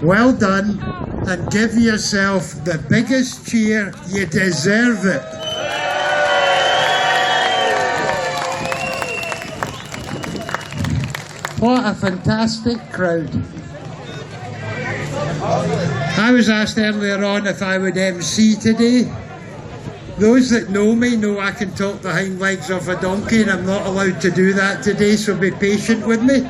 Well done, and give yourself the biggest cheer. You deserve it. What a fantastic crowd. I was asked earlier on if I would MC today. Those that know me know I can talk the hind legs of a donkey, and I'm not allowed to do that today, so be patient with me.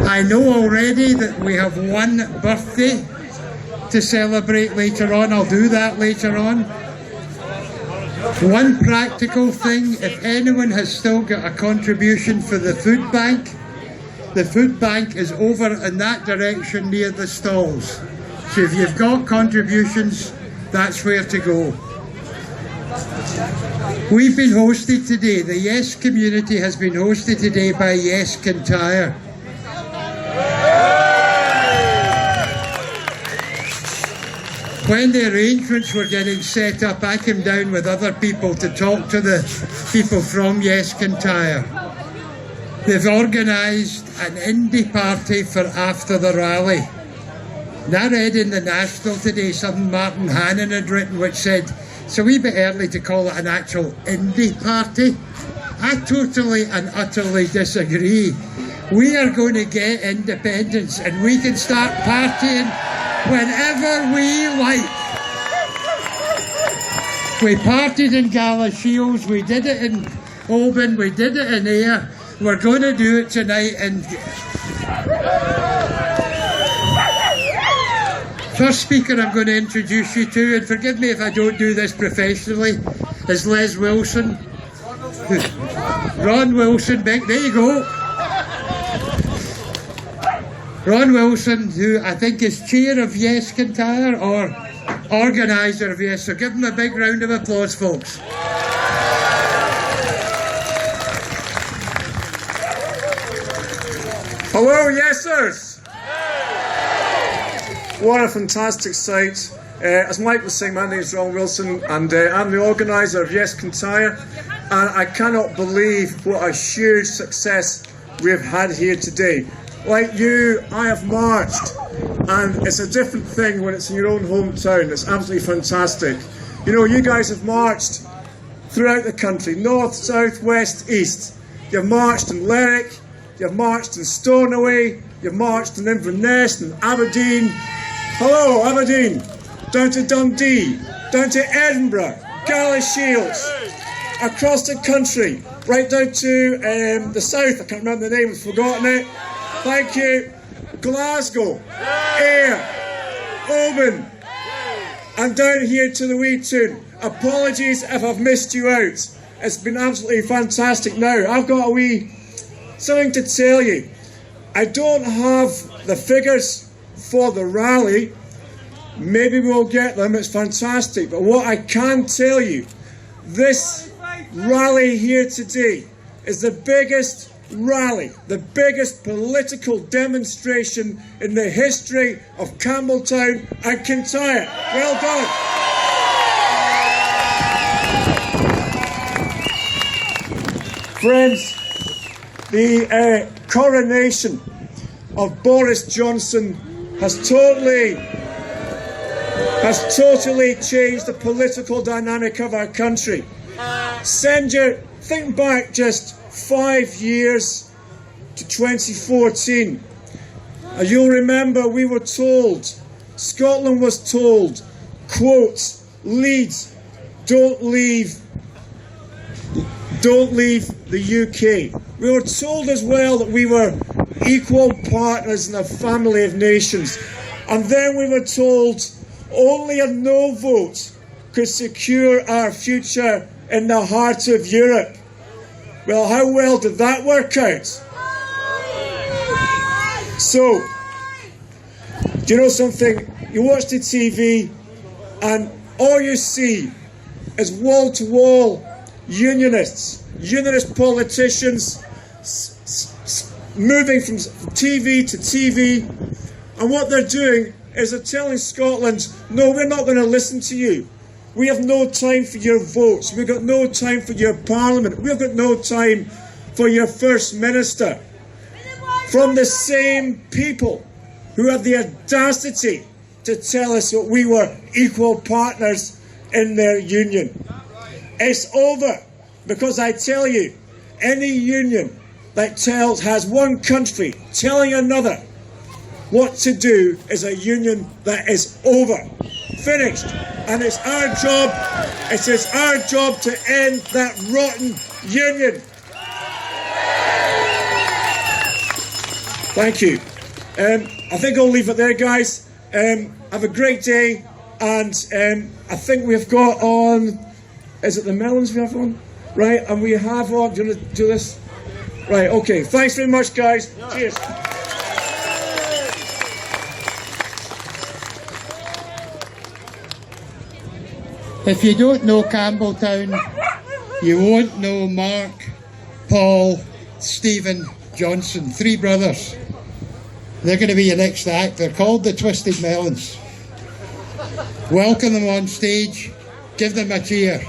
I know already that we have one birthday to celebrate later on. I'll do that later on. One practical thing, if anyone has still got a contribution for the food bank is over in that direction near the stalls. So if you've got contributions, that's where to go. We've been hosted today, the Yes community has been hosted today by Yes Kintyre. When the arrangements were getting set up, I came down with other people to talk to the people from Yes Kintyre. They've organised an indie party for after the rally. And I read in the National today something Martin Hannon had written which said, it's a wee bit early to call it an actual indie party. I totally and utterly disagree. We are going to get independence and we can start partying whenever we like. We partied in Galashiels, we did it in Oban, we did it in Ayr. We're going to do it tonight. And first speaker I'm going to introduce you to, and forgive me if I don't do this professionally, is Les Wilson. Ron Wilson, there you go. Ron Wilson, who I think is chair of Yes Kintyre or organiser of Yes. So give him a big round of applause, folks. Hello, Yesers! What a fantastic sight. As Mike was saying, my name is Ron Wilson and I'm the organiser of Yes Kintyre, and I cannot believe what a huge success we've had here today. Like you, I have marched, and it's a different thing when it's in your own hometown. It's absolutely fantastic. You know, you guys have marched throughout the country, north, south, west, east. You've marched in Lerwick, you've marched in Stornoway, you've marched in Inverness and Aberdeen. Hello, Aberdeen. Down to Dundee, down to Edinburgh, Galashiels, across the country, right down to the south. I can't remember the name, I've forgotten it. Thank you. Glasgow, Ayr, Oban, and down here to the Weetun. Apologies if I've missed you out. It's been absolutely fantastic. Now, I've got something to tell you. I don't have the figures for the rally. Maybe we'll get them, it's fantastic. But what I can tell you, this rally here today is the biggest rally, the biggest political demonstration in the history of Campbeltown and Kintyre. Well done. Friends, the coronation of Boris Johnson has totally changed the political dynamic of our country. Think back just 5 years to 2014. And you'll remember we were told, Scotland was told, quote, Leeds, don't leave the UK. We were told as well that we were equal partners in a family of nations. And then we were told only a no vote could secure our future in the heart of Europe. Well, how well did that work out? So, do you know something? You watch the TV and all you see is wall-to-wall unionist politicians moving from TV to TV, and what they're doing is they're telling Scotland, no, we're not going to listen to you. We have no time for your votes. We've got no time for your parliament. We've got no time for your First Minister. From the same people who had the audacity to tell us that we were equal partners in their union. It's over, because I tell you, any union that has one country telling another what to do is a union that is over, finished. And it is our job to end that rotten union. Thank you. I think I'll leave it there, guys. Have a great day, and I think we've got on, is it the melons we have on? Right, and we have on, do you want to do this? Right, okay, thanks very much, guys. Yeah. Cheers. If you don't know Campbeltown, you won't know Mark, Paul, Stephen, Johnson, 3 brothers. They're going to be your next act. They're called the Twisted Melons. Welcome them on stage. Give them a cheer.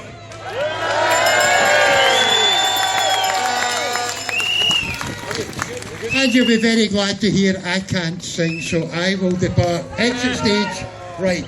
And you'll be very glad to hear I can't sing, so I will depart. Exit stage right.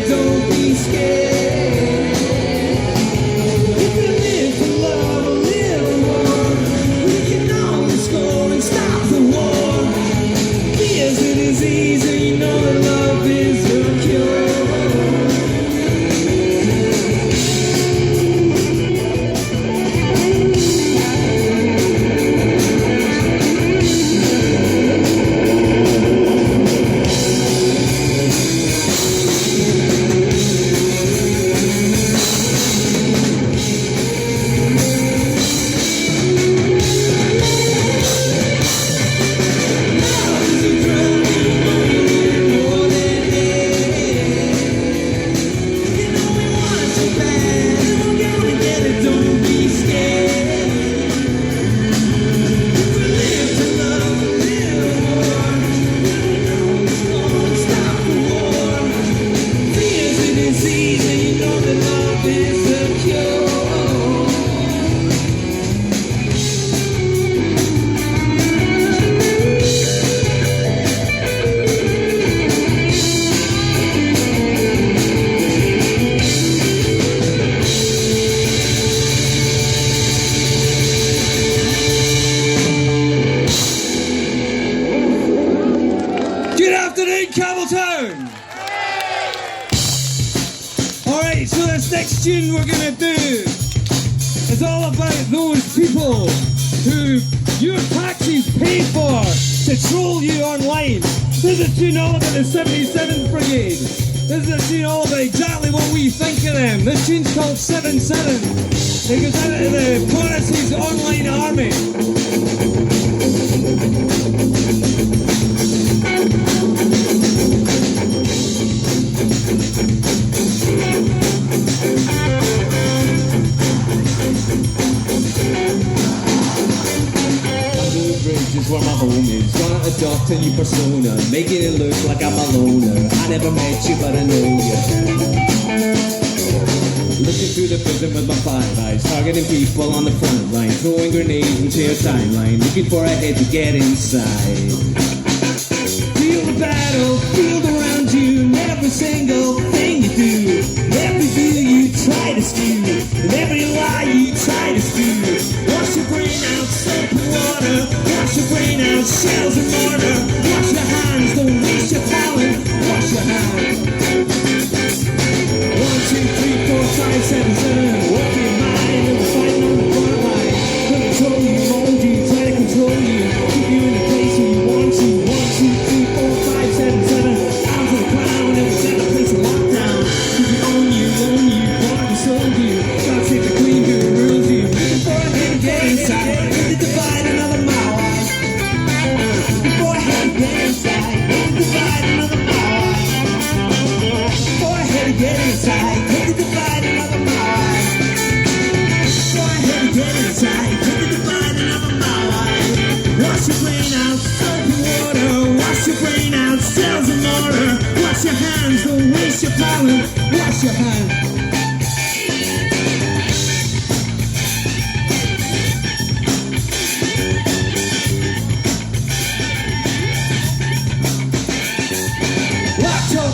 Don't be scared. If you live for love. This next tune we're gonna do is all about those people who your taxis pay for to troll you online. This is a tune all about the 77th Brigade. This is a tune all about exactly what we think of them. This tune's called 77. It goes out to the Policy's online army. Is where my home is. Gonna adopt a new persona, making it look like I'm a loner. I never met you, but I know you. Looking through the prison with my five eyes, targeting people on the front line, throwing grenades into your timeline, looking for a head to get inside. Feel the battlefield around you, and every single thing you do, every view you try to skew, and every lie you try to spew. Wash your brain out, soap and water. Wash your brain out, shells and mortar. Wash your hands, don't waste your talent. Wash your hands. 1, 2, 3, 4, 5, 7, 7. Walk your mind and fight on the front line. Control you, mold you, try to control you. Keep you in the place where you want to. 1, 2, 3, 4, 5, 7, 7. Down to the ground and we'll set the place of lockdown. Keep you on you, bought and sold you. God save the queen who rules you. Before I hit get inside, hit the divide another mile wide. Before I hit get inside, hit the divide another mile wide. Before I hit get inside, hit the divide another mile wide. Before I hit get inside, hit the divide another mile wide. Wash your brain out, soap and water. Wash your brain out, cells and mortar. Wash your hands, don't waste your talent. Wash your hands.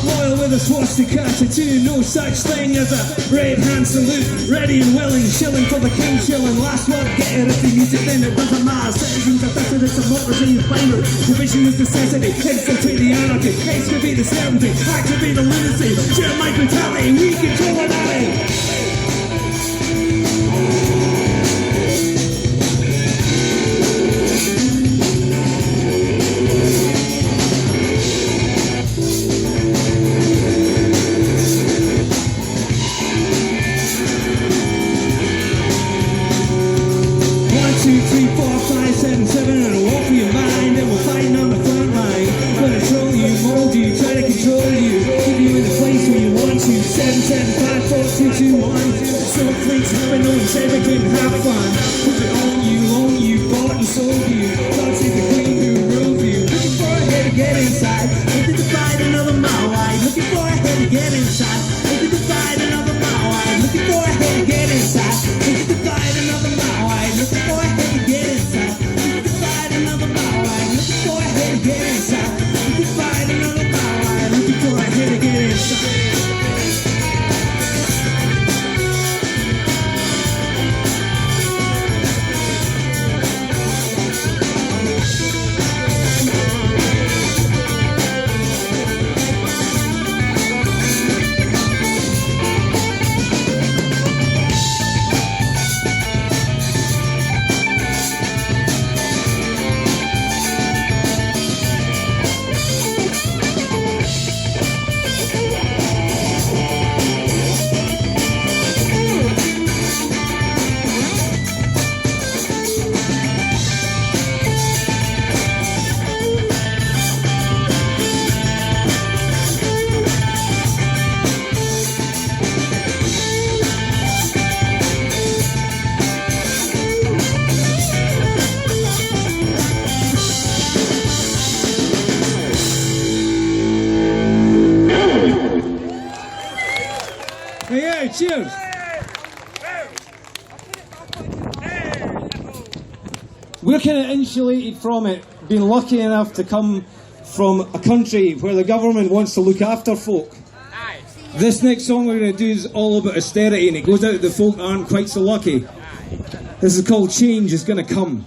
Loyal with a swastika tattoo, no such thing as a brave hand salute. Ready and willing, shilling for the king, shilling. Last word, get it if you use it, then it doesn't matter. Citizens are tested, it's a democracy, you find it. Division is necessity, infiltrate the anarchy. Hates could be the certainty, act could be the lunacy. Share my brutality, we control an alley. Cheers. We're kind of insulated from it, being lucky enough to come from a country where the government wants to look after folk. This next song we're going to do is all about austerity, and it goes out to the folk that aren't quite so lucky. This is called Change Is Gonna Come.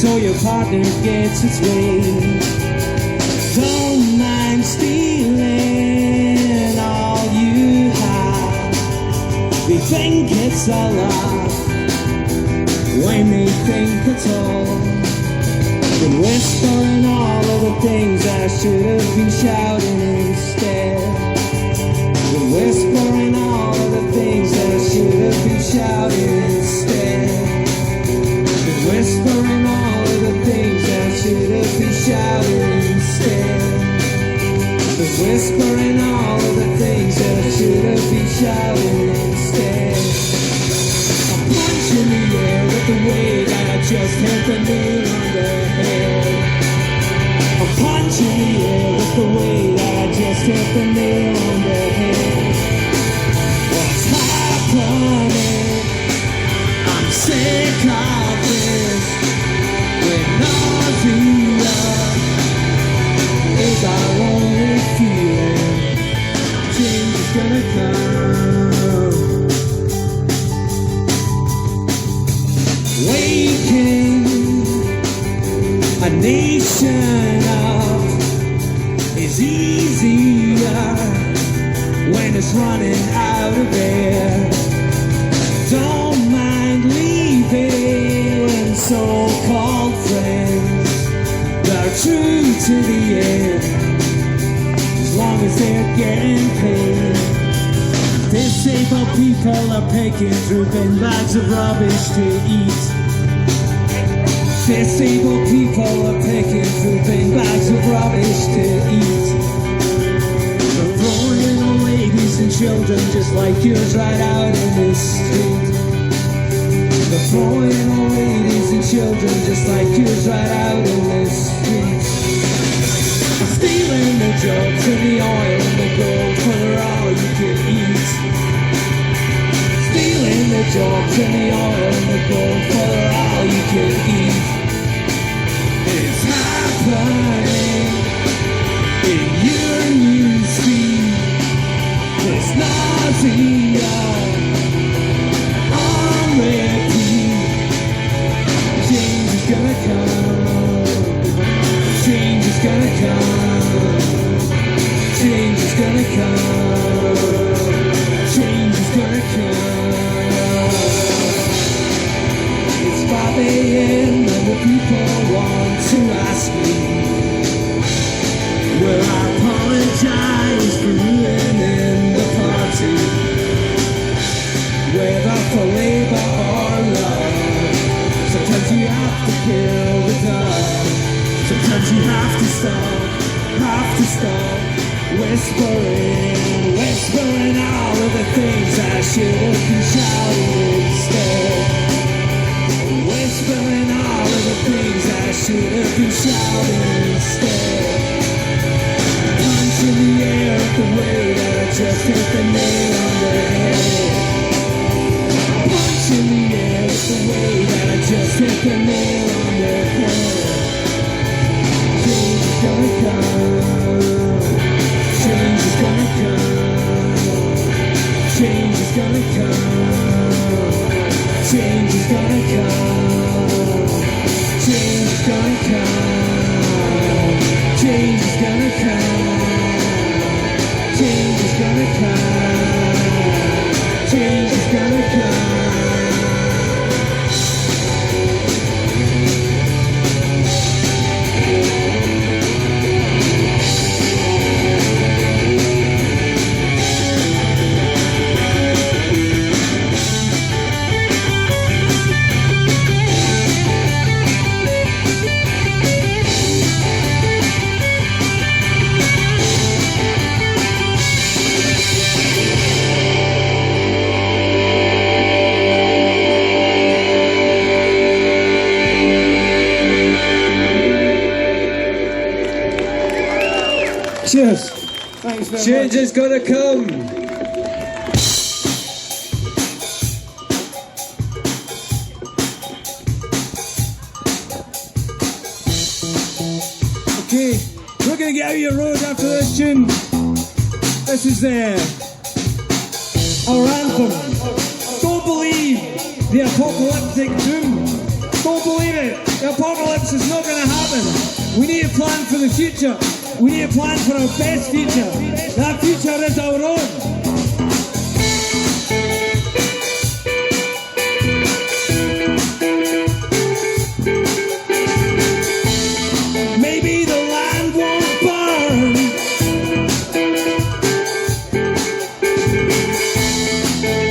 so your partner gets its way. Don't mind stealing all you have. They think it's a lot when they think it's all. Been whispering all of the things I should have been shouting instead. Been whispering all of the things I should have been shouting instead. Been whispering all of the things I should have been shouting instead. Been whispering all of the things I should have been shouting instead. I'm punching the air with the way that I just hit the nail on the head. I'm punching the air with the way that I just hit the nail on the head. What's happening? I'm sick of this. When nausea is our only feeling, change is gonna come. Waking a nation up is easier when it's running out of air. Don't mind leaving so-called friends that are true to the end, as long as they're getting paid. Disabled people are picking through bin bags of rubbish to eat. Disabled people are picking through big bags of rubbish to eat. They're throwing old ladies and children just like yours right out in the street. They're throwing old ladies and children just like yours right out in the street. Stealing the jobs and the oil and the gold for all you can eat. Stealing the jobs and the oil and the gold for all you can eat. It's happening in your newsfeed. There's nausea on repeat. Change is gonna come. Change is gonna come. Change is gonna come. Change is gonna come. It's 5 a.m. and the people want to ask me will I apologize for ruining the party, whether for labor or love. Sometimes you have to kill the dog. Sometimes you have to stop whispering all of the things I should have been shouting instead. Whispering all of the things I should have been shouting instead. Punching the air at the way that I just hit the nail on the head. Punching the air at the way that I just hit the nail on the head. Change is gonna come. Change is gonna come. Change is gonna come. Change is gonna come. Change is gonna come. Change is gonna come. Change is gonna come. Change is gonna come. Cheers. Thanks very Change much. is gonna come. Okay, we're gonna get out your road after this tune. This is our anthem. Don't believe the apocalyptic doom. Don't believe it. The apocalypse is not going to happen. We need a plan for the future. We need a plan for our best future. That future is our own. Maybe the land won't burn.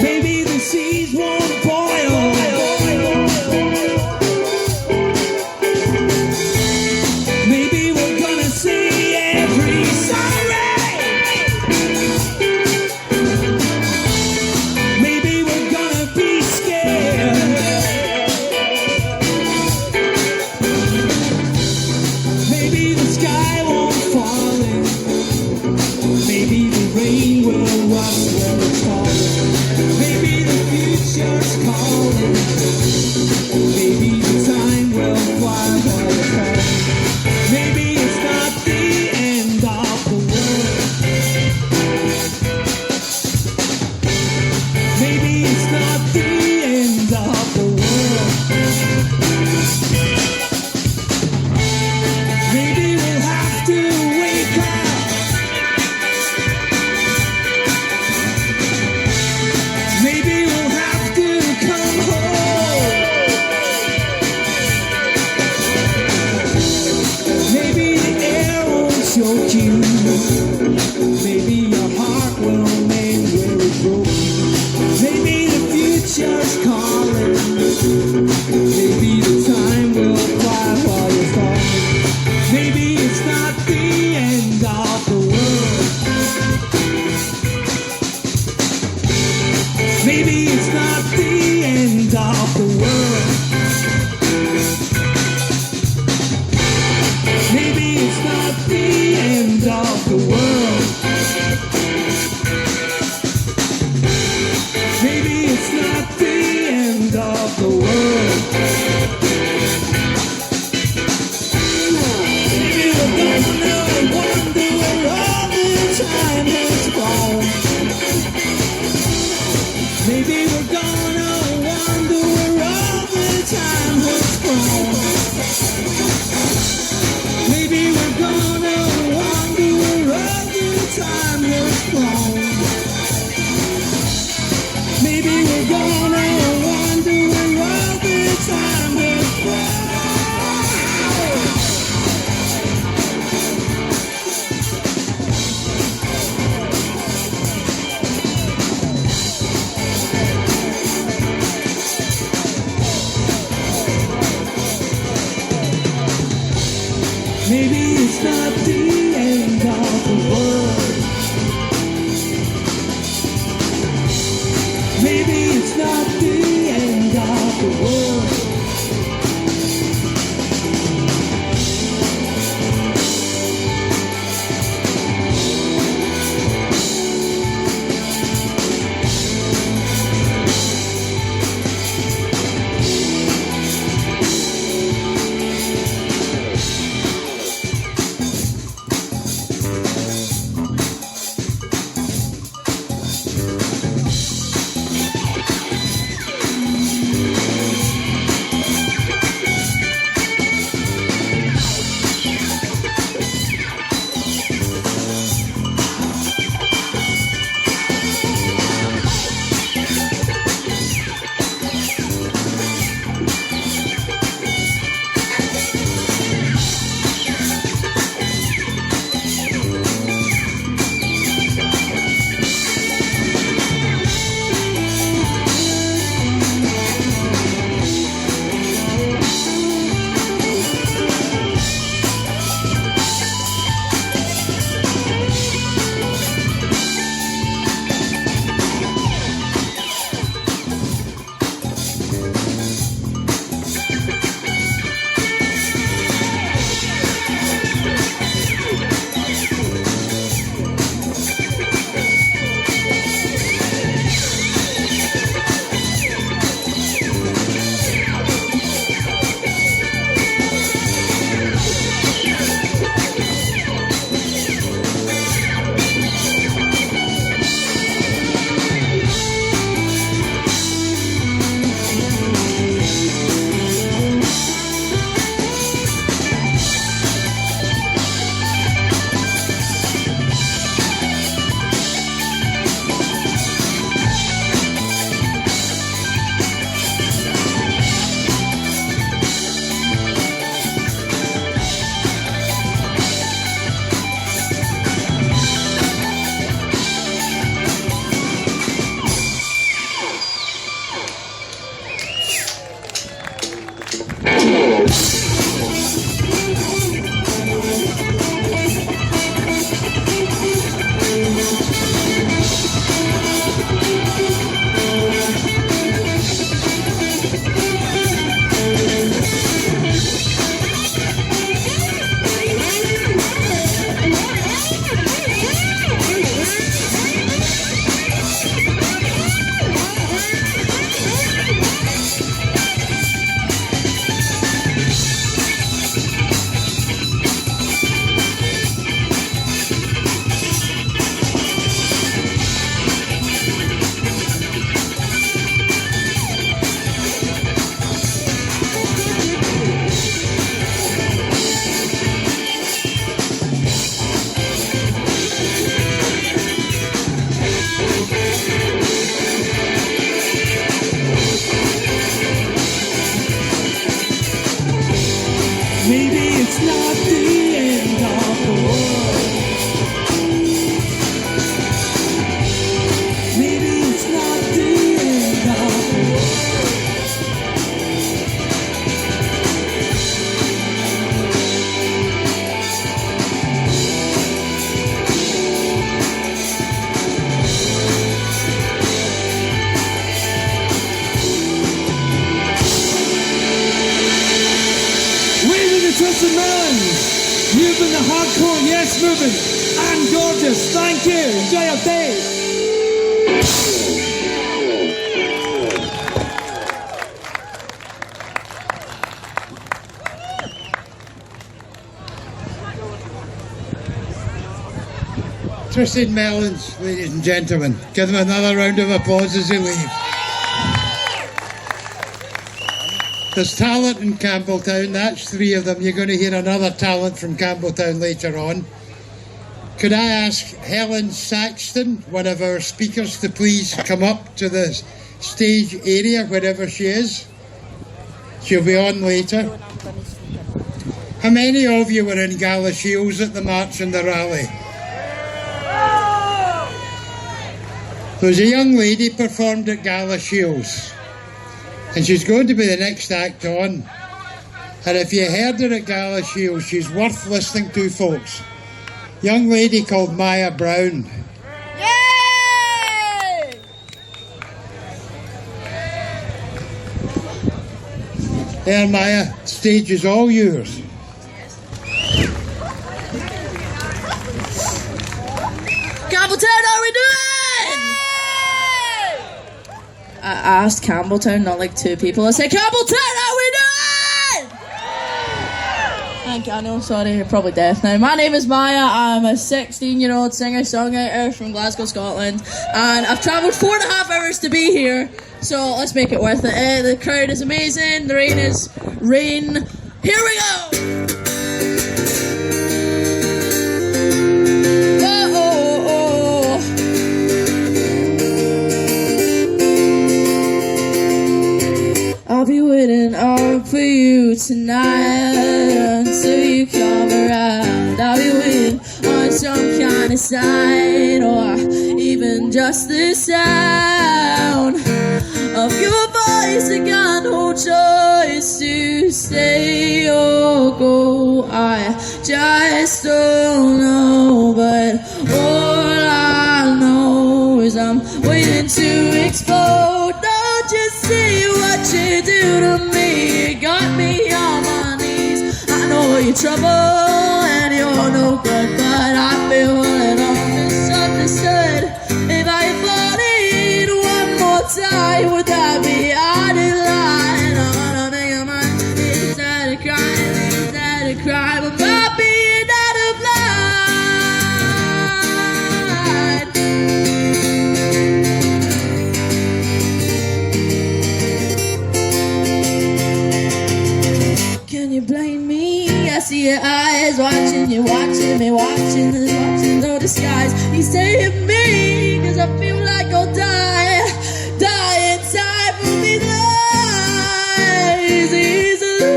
Maybe the seas won't boil. Maybe we're gonna see every siren. Maybe we're gonna be scared. Maybe the sky won't fall in. Maybe the rain will rush where it's falling. Maybe the future's calling. Maybe the time will fly while it's falling. Maybe it's not the end of the world. Maybe it's not the end of the world. Maybe we'll have to wake up. Maybe we'll have to come home. Maybe the air won't choke you. Maybe your heart will mend where it broke. Maybe the future's calling. Maybe the time will fly while you're falling. Maybe it's not the end of the world. Maybe it's not the end of the world. Maybe it's not the end of the world. Maybe it's not the end of the world. Maybe we're gonna wonder where all the time has gone. Maybe we're gonna wonder where all the time has gone. Maybe we're gonna wonder where all the time has gone. Maybe we're gonna wonder where all the time has gone. Maybe it's not the end of the world. Maybe it's not the end of the world. it's not the end of the world. Maybe it's not the end of the world. Twisted Melons, you've been the hardcore yes movement and gorgeous. Thank you. Enjoy your day. Twisted Melons, ladies and gentlemen. Give them another round of applause as they leave. There's talent in Campbeltown, that's 3 of them. You're going to hear another talent from Campbeltown later on. Could I ask Helen Saxton, one of our speakers, to please come up to the stage area, wherever she is? She'll be on later. How many of you were in Galashiels at the march and the rally? There was a young lady performed at Galashiels. And she's going to be the next act on. And if you heard her at Galashiels, she's worth listening to, folks. Young lady called Maya Brown. Yay! There, Maya, stage is all yours. Campbeltown, how are we doing? I asked Campbeltown, not like 2 people. I said, Campbeltown, how we doing? Thank you, I know, sorry, you're probably deaf now. My name is Maya. I'm a 16-year-old singer-songwriter from Glasgow, Scotland. And I've travelled 4.5 hours to be here. So let's make it worth it. The crowd is amazing. The rain is rain. Here we go! I'll be waiting up for you tonight until you come around. I'll be waiting on some kind of sign or even just the sound of your voice. I got no choice to stay or go. I just don't know, but all I know is I'm waiting to explode. Don't you see what you do to me? You got me on my knees. I know you're trouble and you're no good, but I feel that I'm misunderstood. If I fall in one more time, would that be out of line? I wanna make a mind. Is that a crime? Is that a crime? Am I being out of line? Can you blame me? I see your eyes watching you, watching me, watching this, watching no disguise. You say me, cause I feel like I'll die inside from these lies. Easily.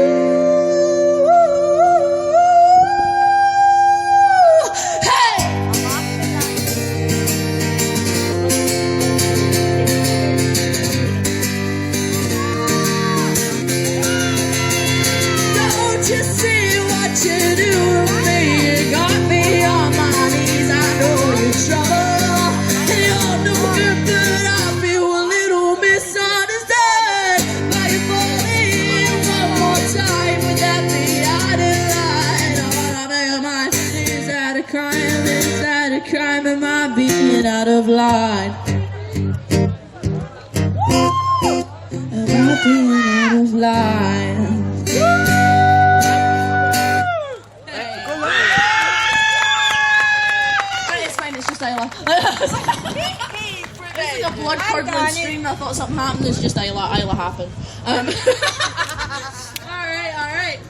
You see what you do to me? You got me on my knees. I know you're trouble and you're no good, but I feel a little misunderstood. But you fall in one more time, would that be out of line? I wanna make a mind. Is that a crime? Is that a crime? Am I being out of line? Am I being out of line? This is a blood curdling stream. I thought something happened. It's just Isla happened. Alright.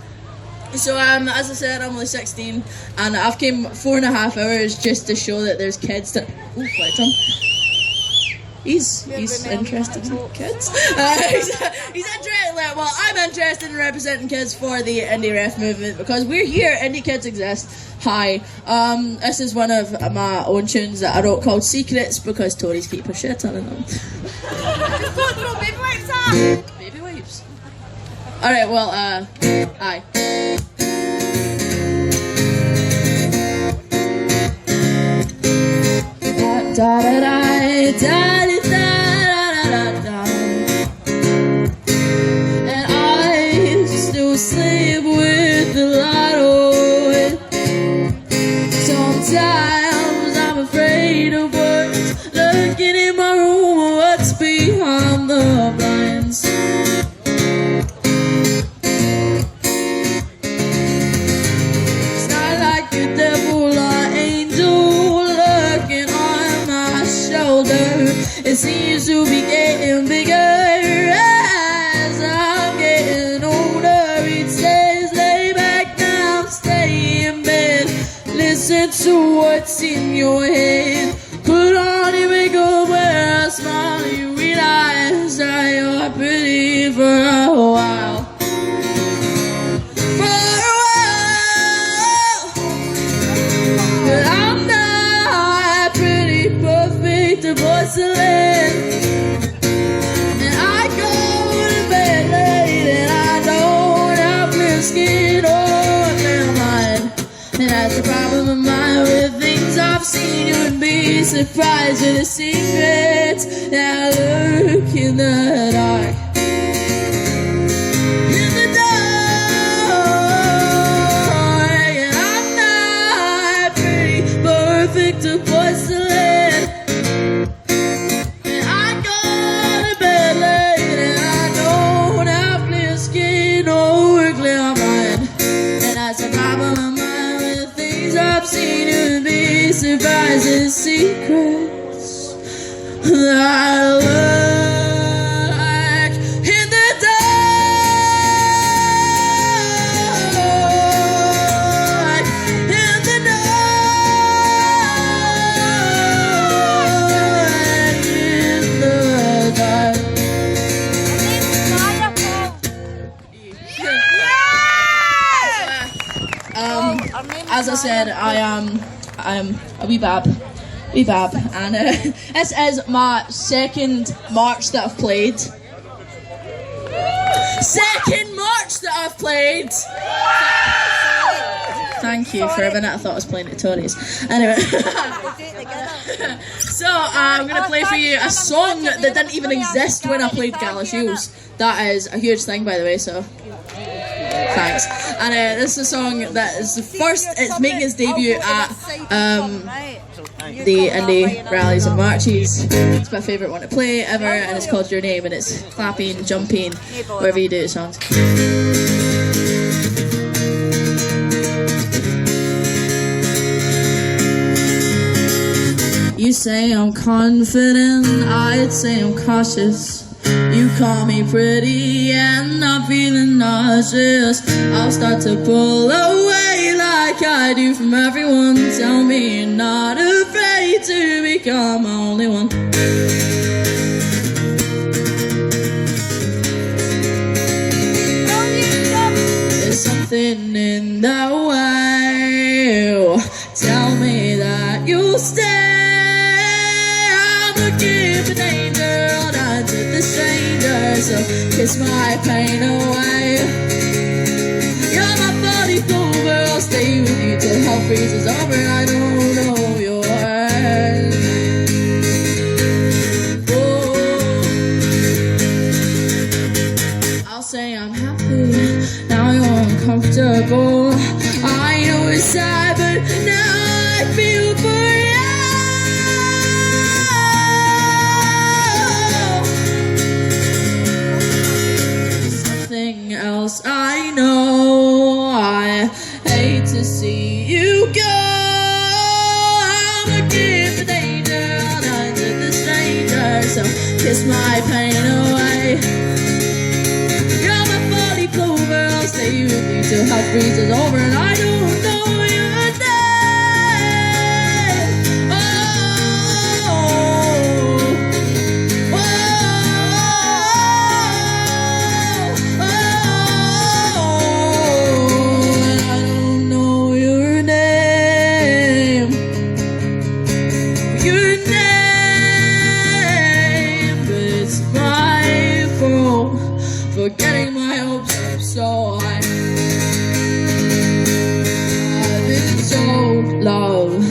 So as I said, I'm only 16 and I've came 4.5 hours just to show that there's kids that He's interested in kids. He's interested. Well, I'm interested in representing kids for the indie ref movement because we're here. Indie kids exist. Hi. This is one of my own tunes that I wrote called Secrets because Tories keep a shit ton of them. Baby wipes on. Baby wipes. All right. Well, aye. Da da da da da da da da. And I still sleep with the light on. Sometimes I'm afraid of what's lurking in my room, what's behind the blinds. It's not like the devil or angel lurking on my shoulder. It seems to be getting bigger as I'm getting older. It says lay back now, stay in bed, listen to what's in your head. Put on your makeup, wear a smile, you realize that you're pretty for a while. But I'm not pretty perfect porcelain. And I go to bed late and I don't have clear skin or clear mind. And that's the problem of mine with things I've seen. You would be surprised with the secrets that lurk in the dark. In the dark, and I'm not pretty perfect to porcelain. And I go to bed late and I don't have clear skin or clear mind. And that's a problem of mine with things I've seen. You would be surprised with the secrets that lurk in the dark. In the dark. In the dark. As I said, I'm a wee bab, and this is my second march that I've played. Second march that I've played. Thank you. For a minute I thought I was playing at Tories. Anyway, so I'm gonna play for you a song that didn't even exist when I played Galashiels. That is a huge thing, by the way. So. Thanks. And this is a song that is the first, it's making its debut at the indie rallies and marches. It's my favourite one to play ever, and it's called Your Name, and it's clapping, jumping, whatever you do, songs. You say I'm confident, I'd say I'm cautious. You call me pretty and I'm feeling nauseous. I'll start to pull away like I do from everyone. Tell me you're not afraid to become my only one. There's something in that way. Tell me that you'll stay. I'm looking for danger. Stranger, so kiss my pain away. You're my body clover, I'll stay with you till hell freezes over. I don't know your word. Oh, I'll say I'm happy, now you're uncomfortable. I know it's sad, but now I feel for you. Else I know, I hate to see you go. I'm looking for danger, I'm to the stranger, so kiss my pain away. You're my body clover, I'll stay with you till hell freezes over, and I don't know your name. Oh, love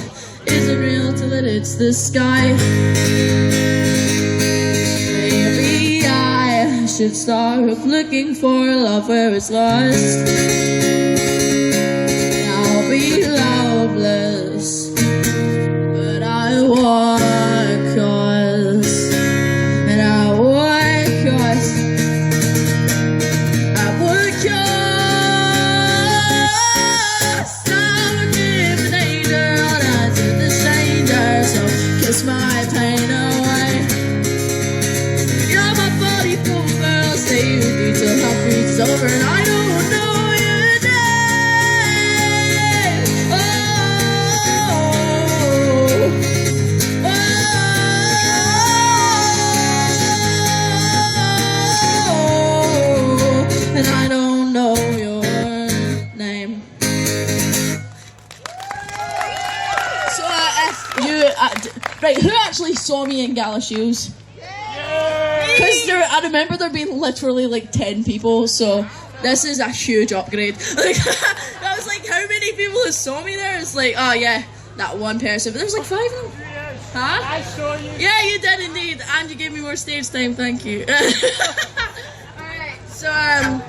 isn't real till it hits the sky. Maybe I should start looking for love where it's lost. I'll be loveless, but I want cause, and I want cause, I want cause. I'm looking for danger, all I to the stranger, so kiss my pain away. You're my 44 girl, stay with you till heartbeat's over, and I don't know your name. And I don't know your name. So, right, who actually saw me in gala shoes? Because I remember there being literally like 10 people, so this is a huge upgrade. Like, I was like, how many people who saw me there? It's like, oh yeah, that one person, but there's like 5 of them. Huh? I saw you. Yeah, you did indeed, and you gave me more stage time, thank you. Alright, so I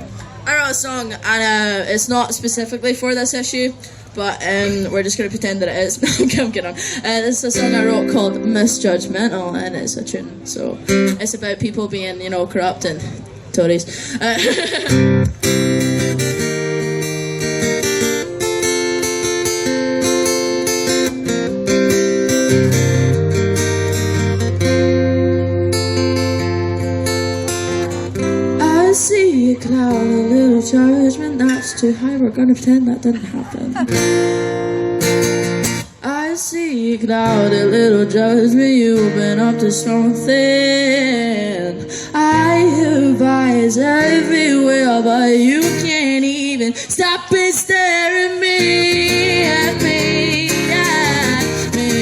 wrote a song, and it's not specifically for this issue, but we're just going to pretend that it is. I'm kidding. This is a song I wrote called Misjudgmental, and it's a tune, so it's about people being, you know, corrupt and Tories. I see a cloud, a little judgment, that's too high, we're gonna pretend that didn't happen. I see a cloud, a little judgment, you've been up to something. I have eyes everywhere, but you can't even stop and stare at me, at me, at me.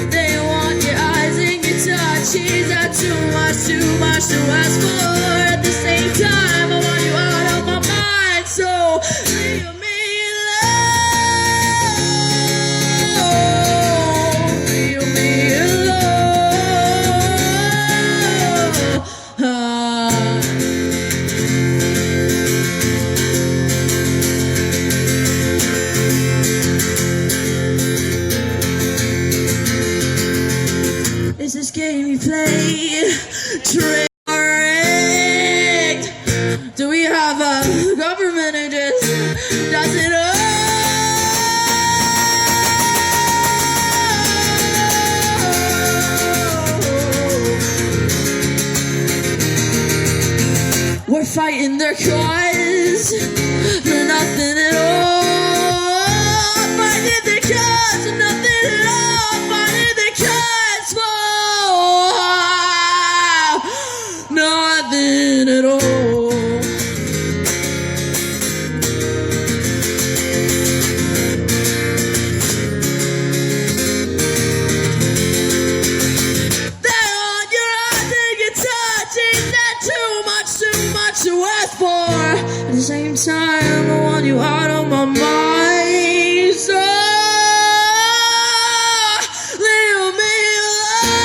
They want your eyes and your touch, is that too much to ask for? At the same time, I want you out of my mind, so leave me alone, leave me alone. Is this game you play tricked? Do we have a government who just does it all? We're fighting their cause for nothing at all. Fighting their cause for nothing at all. Fighting their cause for nothing at all. To ask for. At the same time, I want you out of my mind, so leave me alone,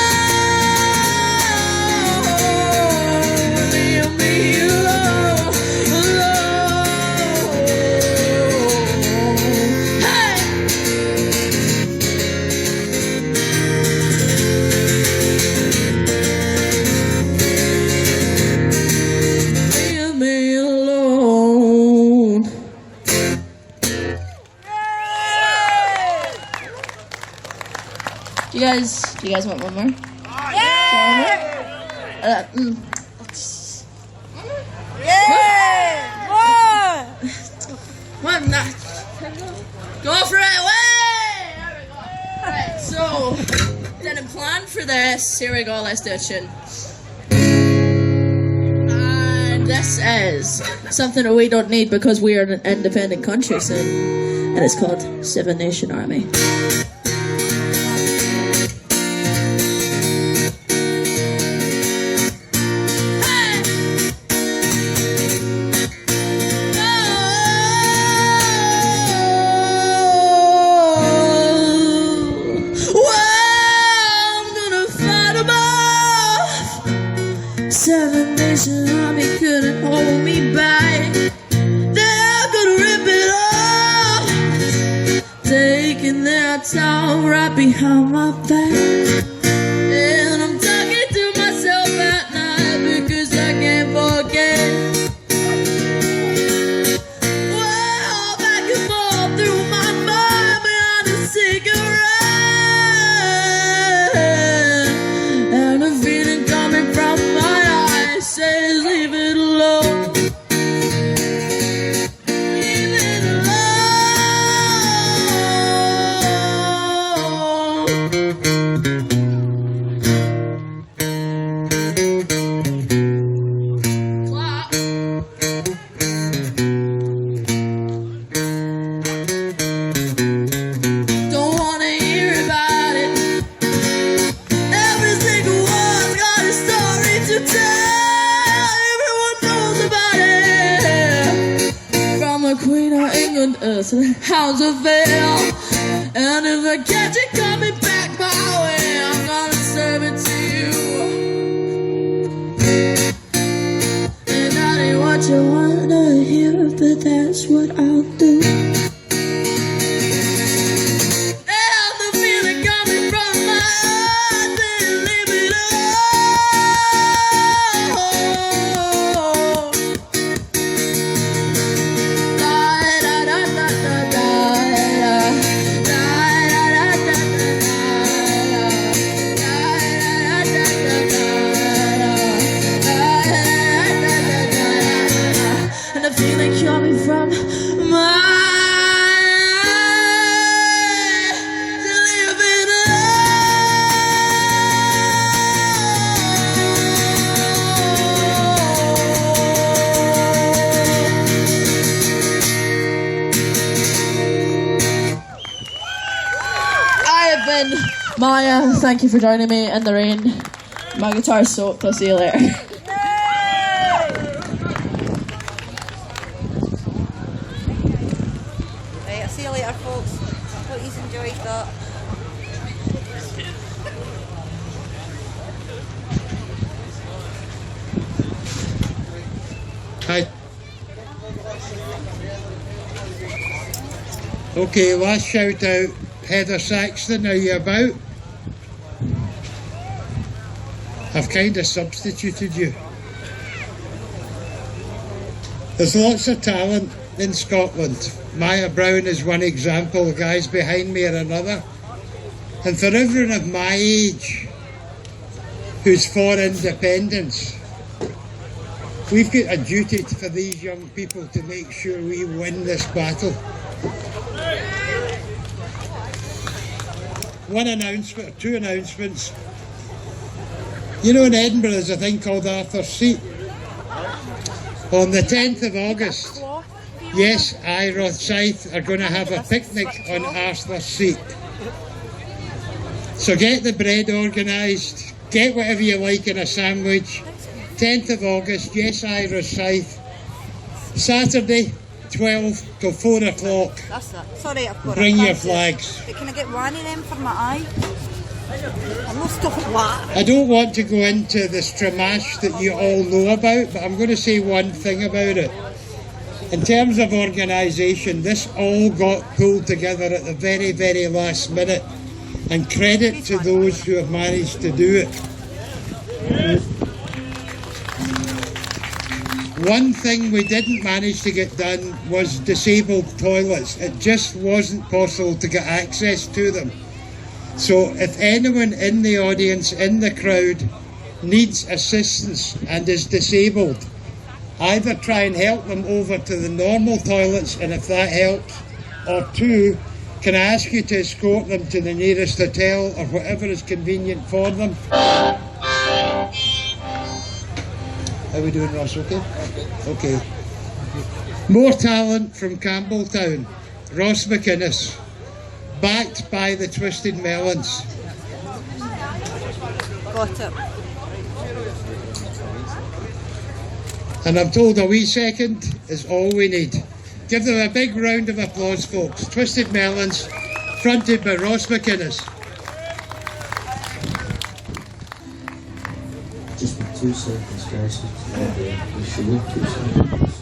leave me alone, alone. Hey! Leave me alone. Do you guys want one more? Yeah! One, go for it! Way! There we go. Right, so didn't plan for this. Here we go. Let's do a tune. And this is something that we don't need because we are an independent country soon, and it's called Seven Nation Army. I talk right behind my back. And I'm talking to myself at night because I can't forget. Well, back and forth through my mind behind a cigarette. And a feeling coming from my eyes says leave it alone. Leave it alone. Clap. Don't wanna hear about it. Every single one's got a story to tell. Everyone knows about it. From the Queen of England to the Hounds of Vale. And if I catch it coming back my way, I'm gonna serve it to you. And that ain't what you wanna hear, but that's what I'll do. And the feeling coming from my eyes, then leave it alone. Da da da da da da da da da and the feeling coming from my eyes, leave it I have been Maya. Thank you for joining me in the rain. My guitar's soaked. I'll see you later. Right, I'll see you later, folks. Hope you enjoyed that. Hi. Okay, last shout out, Heather Saxton, are you about? I've kind of substituted you. There's lots of talent in Scotland. Maya Brown is one example, the guys behind me are another. And for everyone of my age who's for independence, we've got a duty for these young people to make sure we win this battle. One announcement, or two announcements. You know, in Edinburgh there's a thing called Arthur's Seat. On the 10th of August, yes, I, Rothside, are going to have a picnic on Arthur's Seat. So get the bread organised, get whatever you like in a sandwich. 10th of August, yes, I, Rothside. Saturday, 12 till 4 o'clock. That's it. Sorry, I've got Bring a your fancy. flags. But can I get one of them for my eye? I'm not stuff like I don't want to go into the stramash that you all know about, but I'm going to say one thing about it. In terms of organisation, this all got pulled together at the very, very last minute, and credit to those who have managed to do it. One thing we didn't manage to get done was disabled toilets. It just wasn't possible to get access to them. So if anyone in the audience, in the crowd, needs assistance and is disabled, either try and help them over to the normal toilets, and if that helps, or two, can I ask you to escort them to the nearest hotel or whatever is convenient for them. How are we doing, Ross? Okay? Okay. More talent from Campbeltown. Ross McInnes. Backed by the Twisted Melons. Got it. And I'm told a wee second is all we need. Give them a big round of applause, folks. Twisted Melons, fronted by Ross McInnes. Just 2 seconds, guys. You should wait 2 seconds.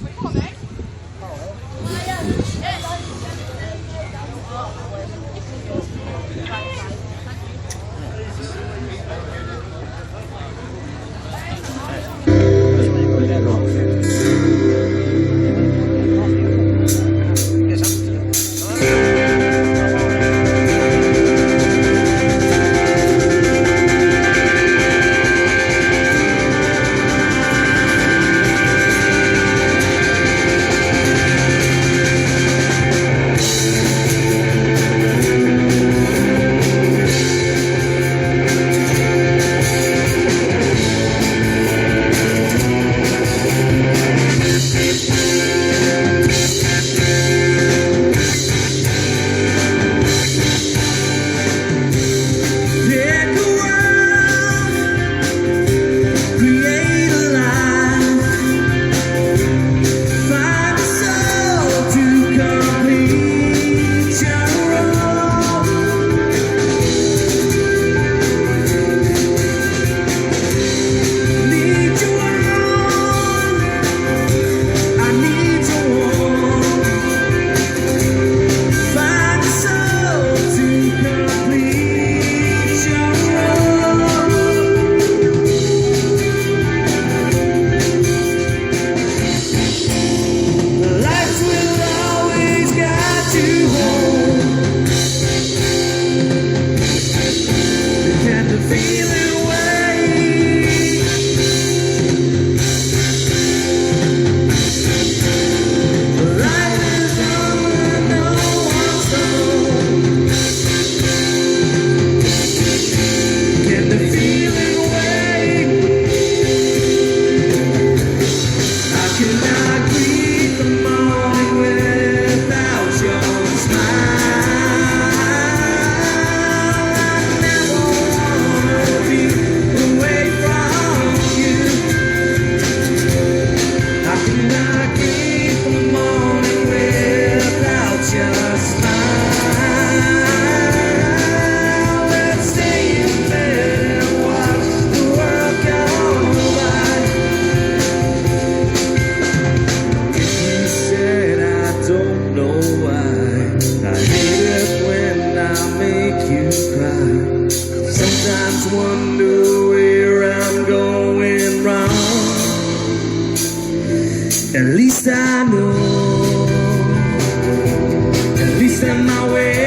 in my way.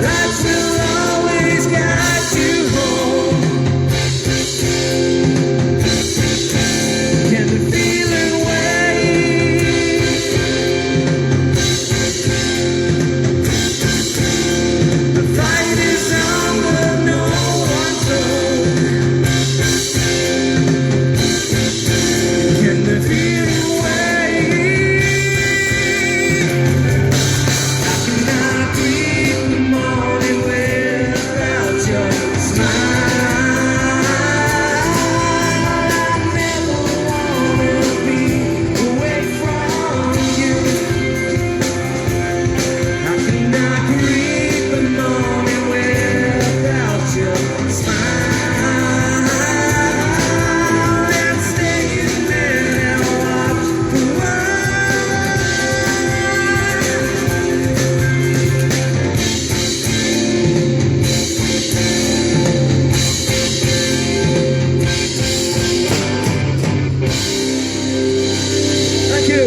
Lights will always guide you home. Can the feeling wait? The fight is on, but no one's home. Can the feeling wait? I cannot breathe the morning without your smile. I never wanna be away from you. I cannot breathe the morning without your smile. Let's stay in there and watch the world. Thank you.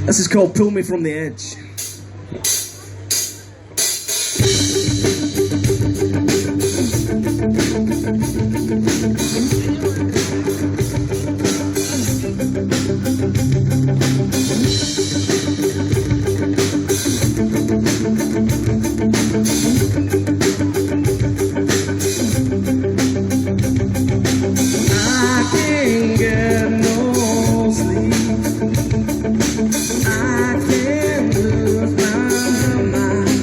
This is called Pull Me From The Edge. I can't get no sleep. I can't lose my mind.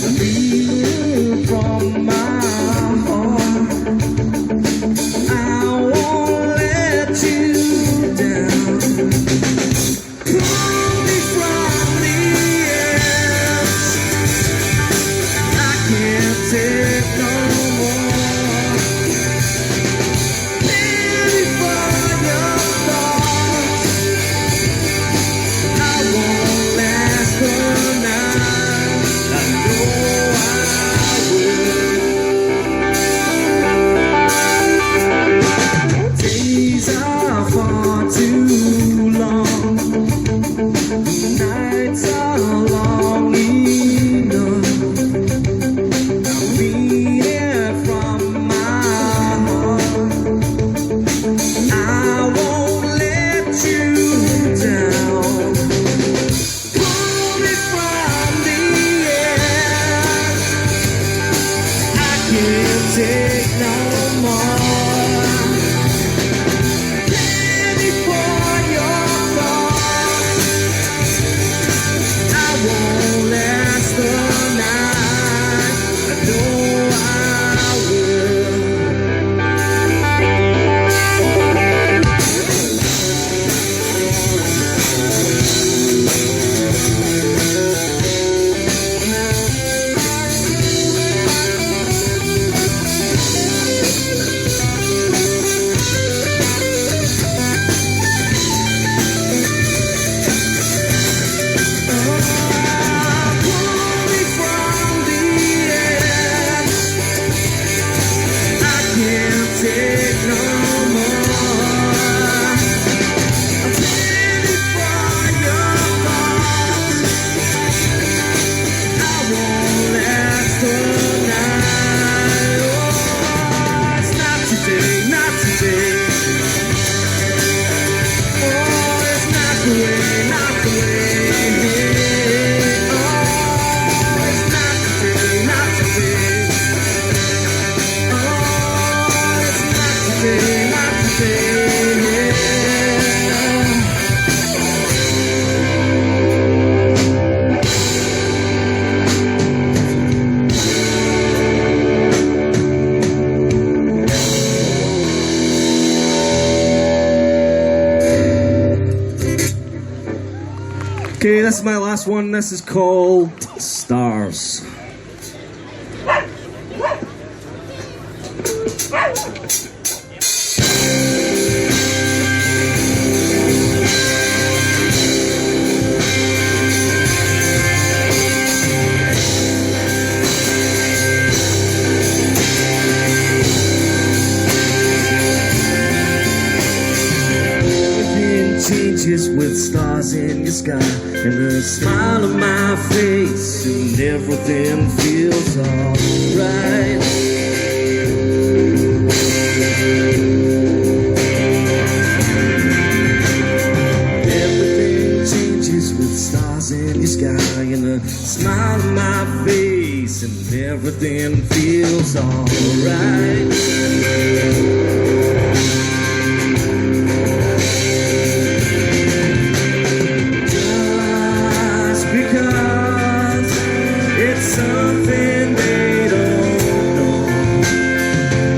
I'm feeling from my heart. I won't let you down. Pull me from the edge. I can't take no more. Pity for your thoughts. I won't last the night. I know I will. Days are far too long. Nights are long enough. I'm beating from my heart. I won't let you down. Pull me from the edge. I can't take no more. Pity for your thoughts. I won't last the night. I know I will. Pull me from the edge. I can't take no more. Pity for your thoughts. I won't last the night. Oh, it's not today, not today. Oh, it's not the way, not the way. Oh, it's not today, not today. Oh, it's not today, not today. Okay, this is my last one. This is called Stars. Changes with stars in your sky and a smile on my face, and everything feels alright. Everything changes with stars in your sky and a smile on my face, and everything feels alright. Something they don't know,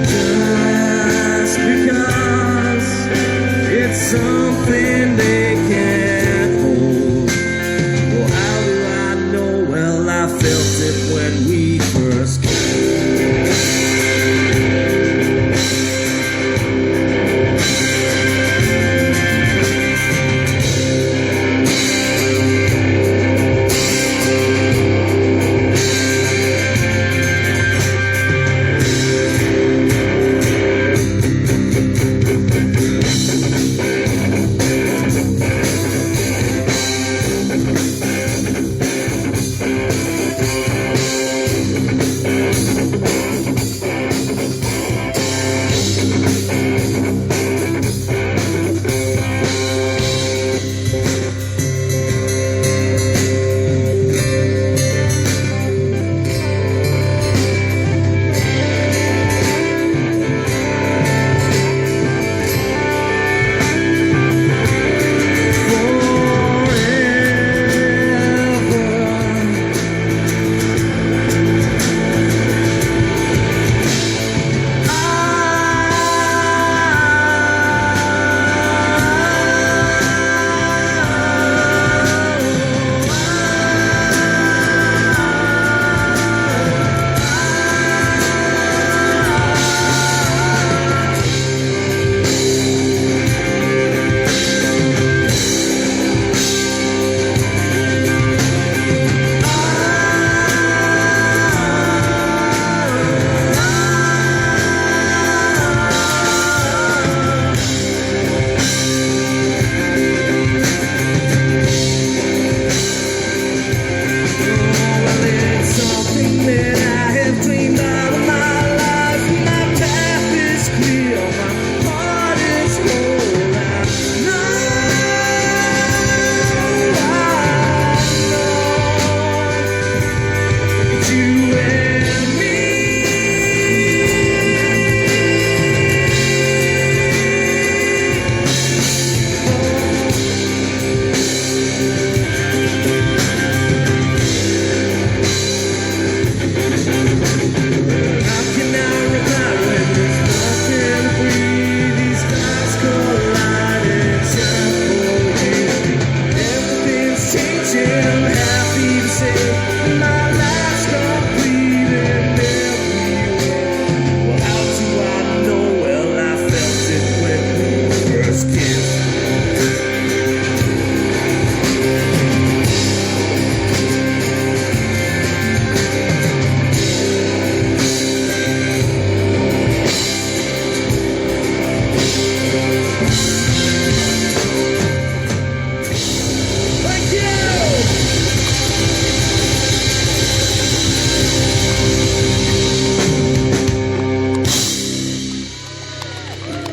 just because it's something they can't hold. Well, how do I know? Well, I felt it when we first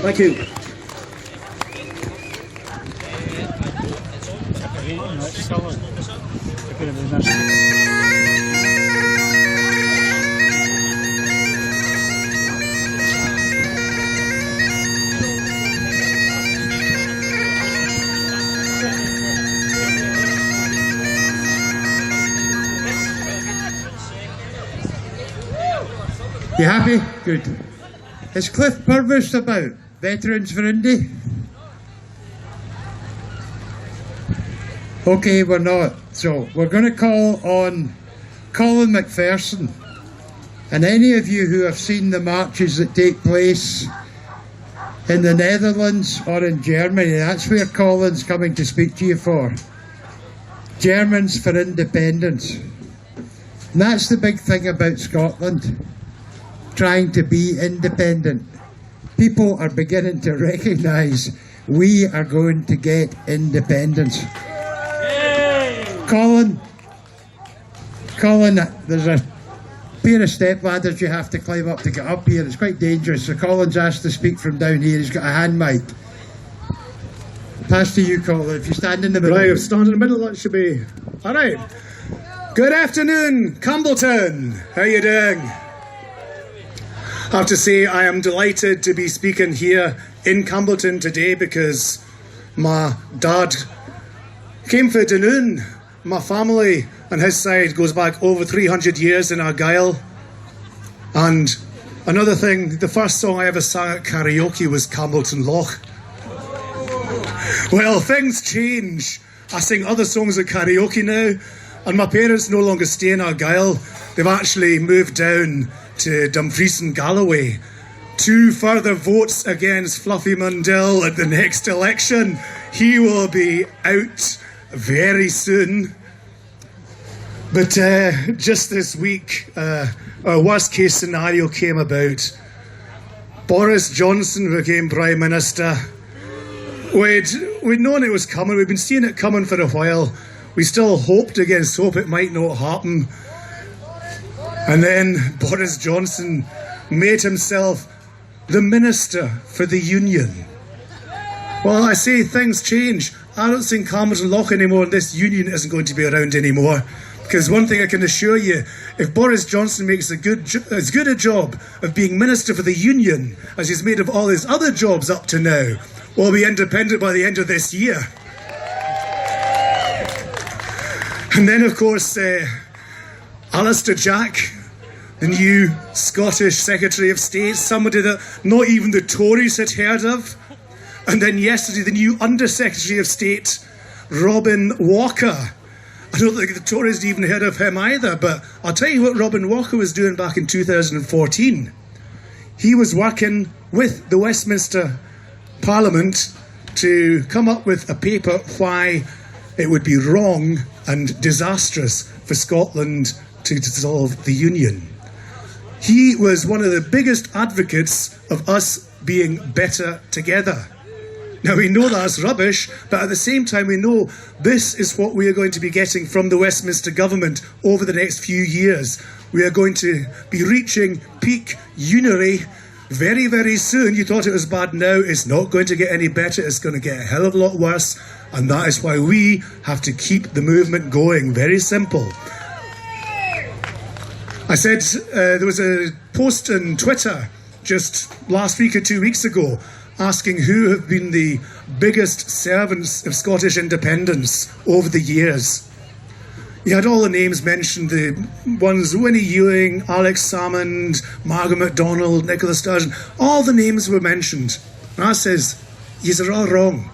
Thank you. You happy? Good. Is Cliff Purvis about? Veterans for Indy? Okay, we're not. So we're going to call on Colin McPherson. And any of you who have seen the marches that take place in the Netherlands or in Germany, that's where Colin's coming to speak to you for. Germans for independence. And that's the big thing about Scotland, trying to be independent. People are beginning to recognise we are going to get independence. Colin, there's a pair of step ladders you have to climb up to get up here. It's quite dangerous, so Colin's asked to speak from down here. He's got a hand mic. Pass to you, Colin, if you stand in the middle. Right, stand in the middle, that should be... All right. Good afternoon, Campbeltown. How you doing? I have to say I am delighted to be speaking here in Campbeltown today because my dad came for Delen. My family on his side goes back over 300 years in Argyll. And another thing, the first song I ever sang at karaoke was Campbeltown Loch. Well, things change. I sing other songs at karaoke now, and my parents no longer stay in Argyll. They've actually moved down to Dumfries and Galloway. 2 further votes against Fluffy Mundell at the next election. He will be out very soon. But just this week, our worst case scenario came about. Boris Johnson became Prime Minister. We'd known it was coming. We'd been seeing it coming for a while. We still hoped against hope it might not happen. And then Boris Johnson made himself the Minister for the Union. Well, I say things change. I don't think Campbeltown Loch anymore, and this union isn't going to be around anymore. Because one thing I can assure you, if Boris Johnson makes as good a job of being Minister for the Union as he's made of all his other jobs up to now, we'll be independent by the end of this year. And then, of course, Alistair Jack, the new Scottish Secretary of State, somebody that not even the Tories had heard of. And then yesterday, the new Under-Secretary of State, Robin Walker. I don't think the Tories had even heard of him either, but I'll tell you what Robin Walker was doing back in 2014. He was working with the Westminster Parliament to come up with a paper why it would be wrong and disastrous for Scotland to dissolve the Union. He was one of the biggest advocates of us being better together. Now, we know that's rubbish, but at the same time, we know this is what we are going to be getting from the Westminster government over the next few years. We are going to be reaching peak unity very, very soon. You thought it was bad now. It's not going to get any better. It's going to get a hell of a lot worse. And that is why we have to keep the movement going. Very simple. I said there was a post on Twitter just last week or 2 weeks ago asking who have been the biggest servants of Scottish independence over the years. You had all the names mentioned, the ones Winnie Ewing, Alex Salmond, Margaret MacDonald, Nicola Sturgeon, all the names were mentioned. And I says, yous are all wrong.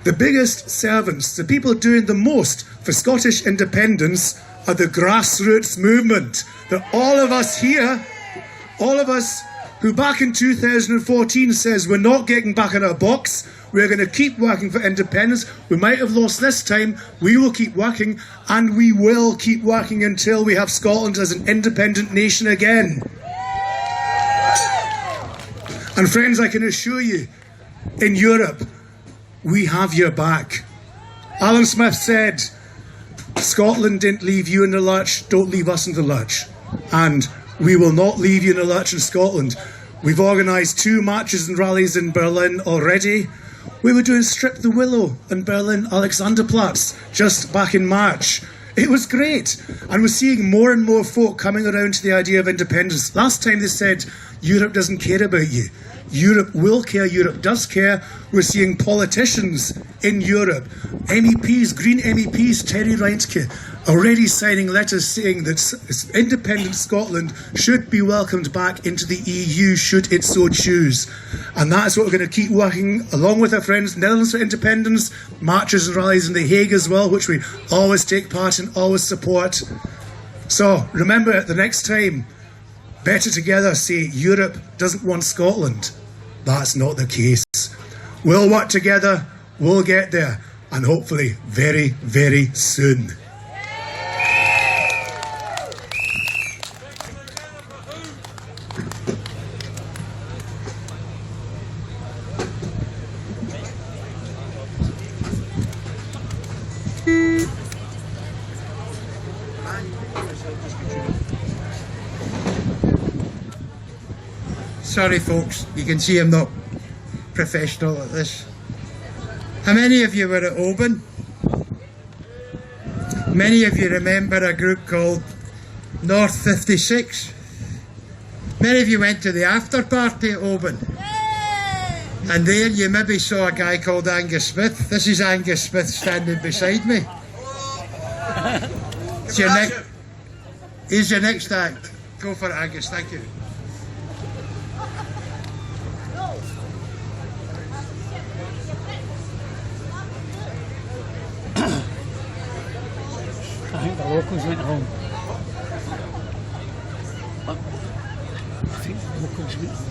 The biggest servants, the people doing the most for Scottish independence are the grassroots movement. That all of us here, all of us who back in 2014 says we're not getting back in our box, we're going to keep working for independence. We might have lost this time, we will keep working, and we will keep working until we have Scotland as an independent nation again. And friends, I can assure you, in Europe, we have your back. Alan Smith said, Scotland didn't leave you in the lurch, don't leave us in the lurch. And we will not leave you in the lurch in Scotland. We've organised 2 marches and rallies in Berlin already. We were doing Strip the Willow in Berlin, Alexanderplatz, just back in March. It was great. And we're seeing more and more folk coming around to the idea of independence. Last time they said, Europe doesn't care about you. Europe will care, Europe does care. We're seeing politicians in Europe, MEPs, Green MEPs, Terry Reintke, already signing letters saying that independent Scotland should be welcomed back into the EU should it so choose. And that's what we're going to keep working along with our friends Netherlands for Independence, marches and rallies in The Hague as well, which we always take part in, always support. So remember, the next time better together say Europe doesn't want Scotland. That's not the case. We'll work together, we'll get there, and hopefully very, very soon. Sorry folks, you can see I'm not professional at this. How many of you were at Oban? Many of you remember a group called North 56? Many of you went to the after party at Oban. And there you maybe saw a guy called Angus Smith. This is Angus Smith standing beside me. Here's your next act. Go for it, Angus, thank you. I think the locals went home. I think the locals went home.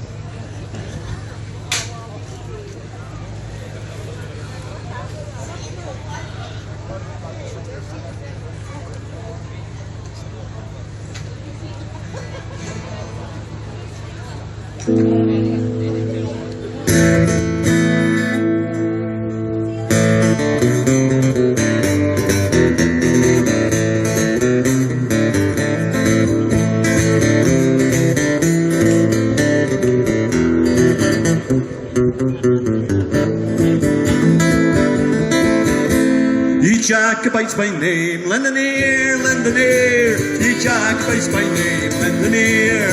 Jacobites by name, lend an ear, lend an ear. Ye Jacobites by name, lend an ear.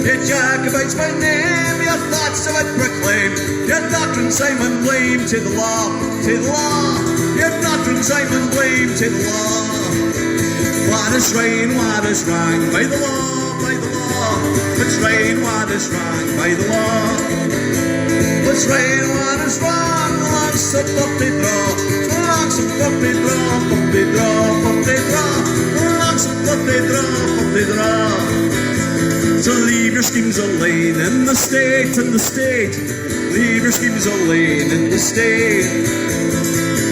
Ye Jacobites by name, your thoughts I would proclaim. Your doctrine Simon blame to the law, to the law. Your doctrine Simon blame to the law. What is right, what is wrong by the law, by the law. What's right, what is wrong by the law. What's right, what is wrong, the lots of what they draw. Lots of what they draw, what they draw, what they draw. Lots of what they draw, what they draw. So leave your schemes alone in the state, in the state. Leave your schemes alone in the state.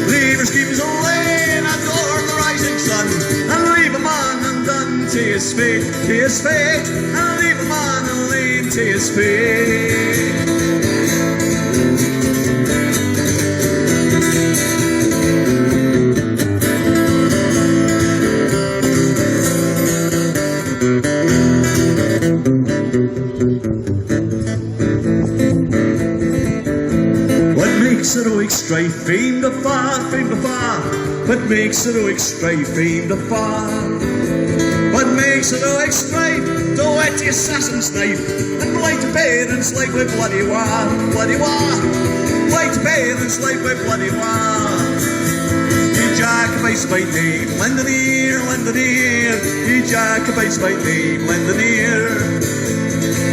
Leave your schemes alone and adore the rising sun. And leave a man undone to his fate, to his fate. And leave a man alone to his fate. Heroic strife, famed afar, famed afar. What makes heroic strife, famed afar? What makes heroic strife? The wetty assassin's knife, and blight a parent's life with bloody war, bloody war. Blight a parent's life with bloody war. Ye Jacobites by name, lend an ear, lend an ear. Ye Jacobites by name, lend an ear.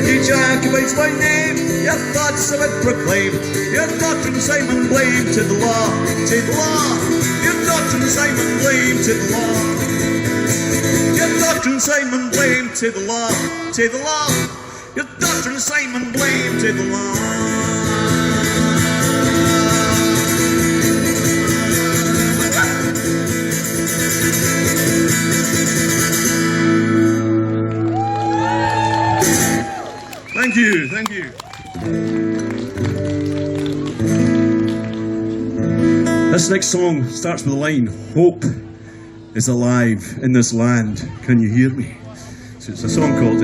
Ye Jacobites by name, your thoughts I would proclaim. Your doctrine Simon blame to the law, to the law. Your doctrine Simon blame to the law. Your doctrine Simon blame to the law, to the law. Your doctrine Simon blame to the law. Thank you, thank you. This next song starts with the line, hope is alive in this land, can you hear me? So it's a song called,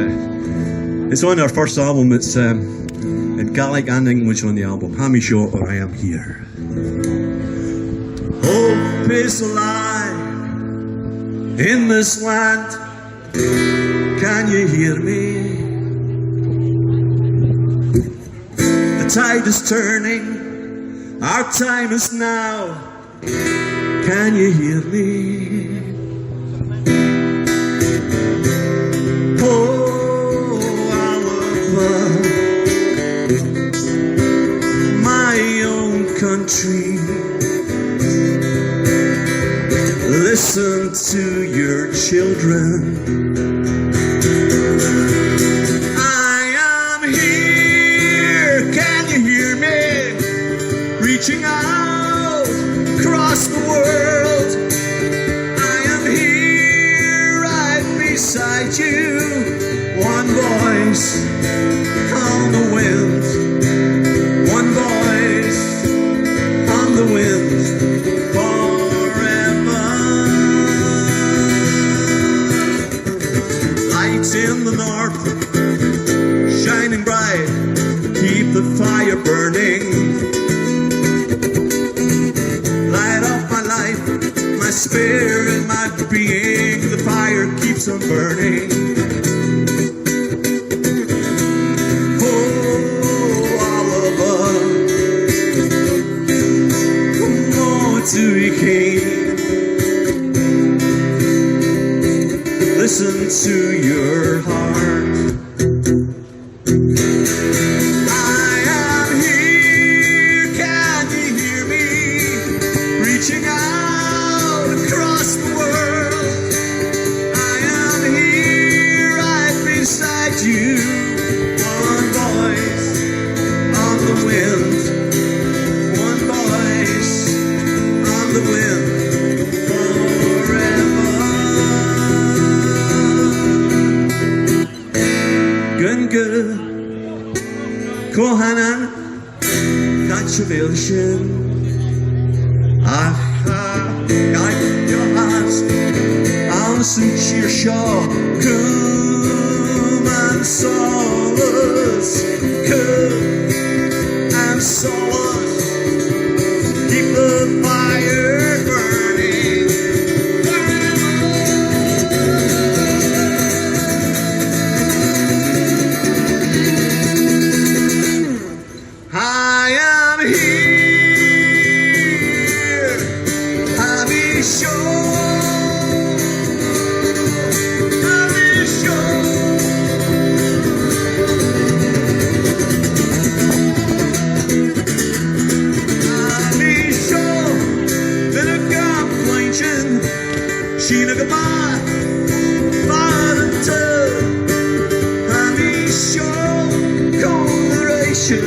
it's on our first album, it's in Gaelic and English on the album, Hamishaw or I Am Here. Hope is alive in this land, can you hear me? The tide is turning, our time is now. Can you hear me? Oh, Alabama, my own country. Listen to your children. lights in the north, shining bright, keep the fire burning. Light up my life, my spirit, my being, the fire keeps on burning. Oh, all of us, more to be king. Listen to your heart. I am here, can you hear me? Reaching out across the world. I am here, right beside you. One voice on the wind. One voice on the wind. Kohanan, controversial. Guide your hearts, I'll soon cheer shaw. Come and solace, come and solace. Keep the fire burning. I am here, I'll be sure, I'll be sure. I'll be sure, that a complaintion, she look at my father too. I'll be sure, coloration.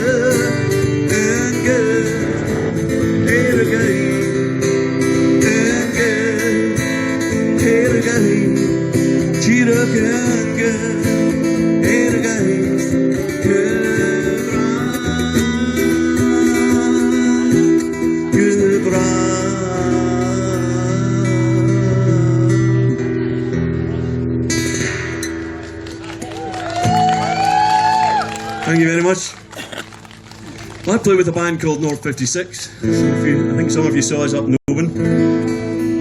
Thank you very much. Well, I play with a band called North 56. I think some of you saw us up in Oban.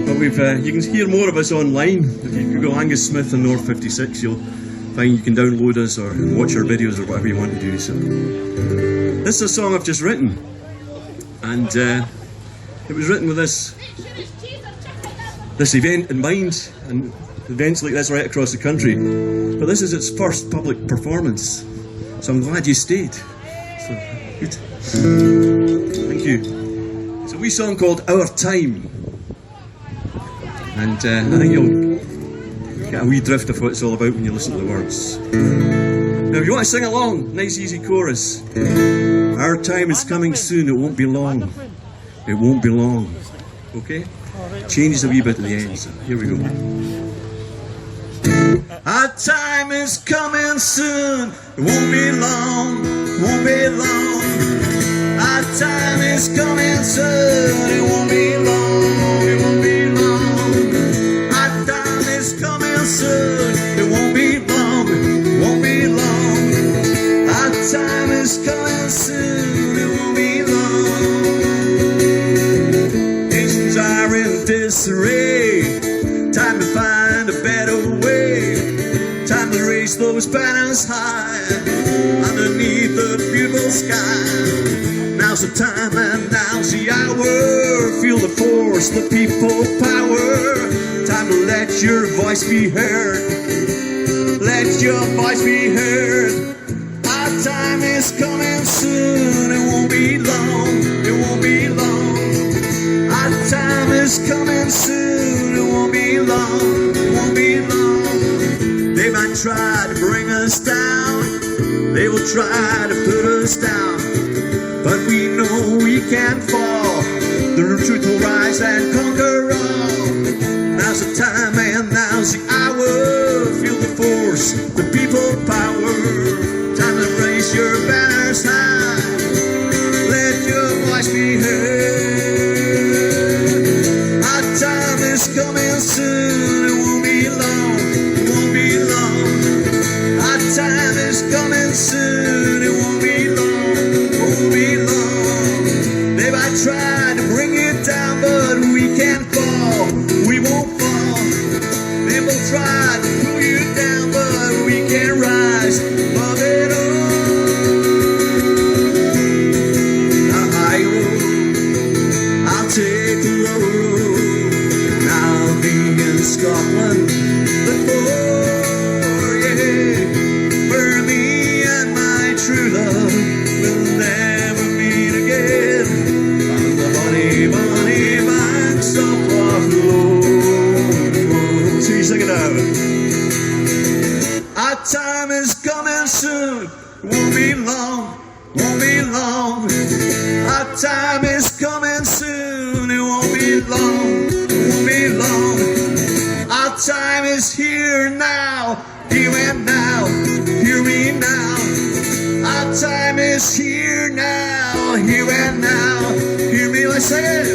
But you can hear more of us online. If you Google Angus Smith and North 56, you'll find you can download us or watch our videos or whatever you want to do. So, this is a song I've just written, and it was written with this event in mind, and events like this right across the country. But this is its first public performance, so I'm glad you stayed. So, good. Thank you. It's a wee song called Our Time, and I think you'll get a wee drift of what it's all about when you listen to the words. Now if you want to sing along, nice easy chorus. Our time is coming soon, it won't be long. It won't be long. Okay? Changes a wee bit at the end, so here we go. Our time is coming soon, it won't be long, won't be long. Our time is coming soon, it won't be long, it won't be long. Our time is coming soon, it won't be long, won't be long. Our time is coming soon, it won't be long. Nations are in disarray, time to find a better way. Time to raise those banners high underneath the beautiful sky. Now's the time and now's the hour. Feel the force, the people power. Time to let your voice be heard. Let your voice be heard. Our time is coming soon. It won't be long. It won't be long. Our time is coming soon. It won't be long. It won't be long. They might try to bring us down, they will try to put us down, but we know we can't fall. The truth will rise and conquer all. Now's the time and now's the hour. Feel the force, the people power. Time to raise your banners high. Let your voice be heard. Our time is coming soon. It won't be long. It won't be long. time is coming soon. Won't be long, won't be long. Our time is coming soon. It won't be long, won't be long. Our time is here now, here and now. Hear me now. Our time is here now, here and now. Hear me, let's sing it.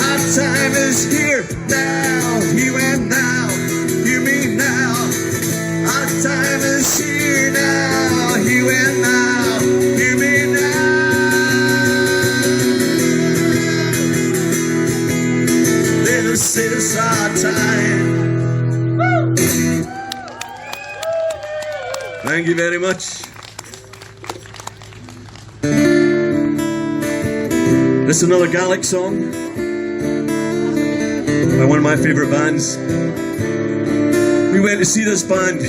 Our time is here now, here and now. Hear me now. Our time is here now, here and now. Hear me now. This is our time. Woo! Thank you very much. This is another Gaelic song by one of my favourite bands. We went to see this band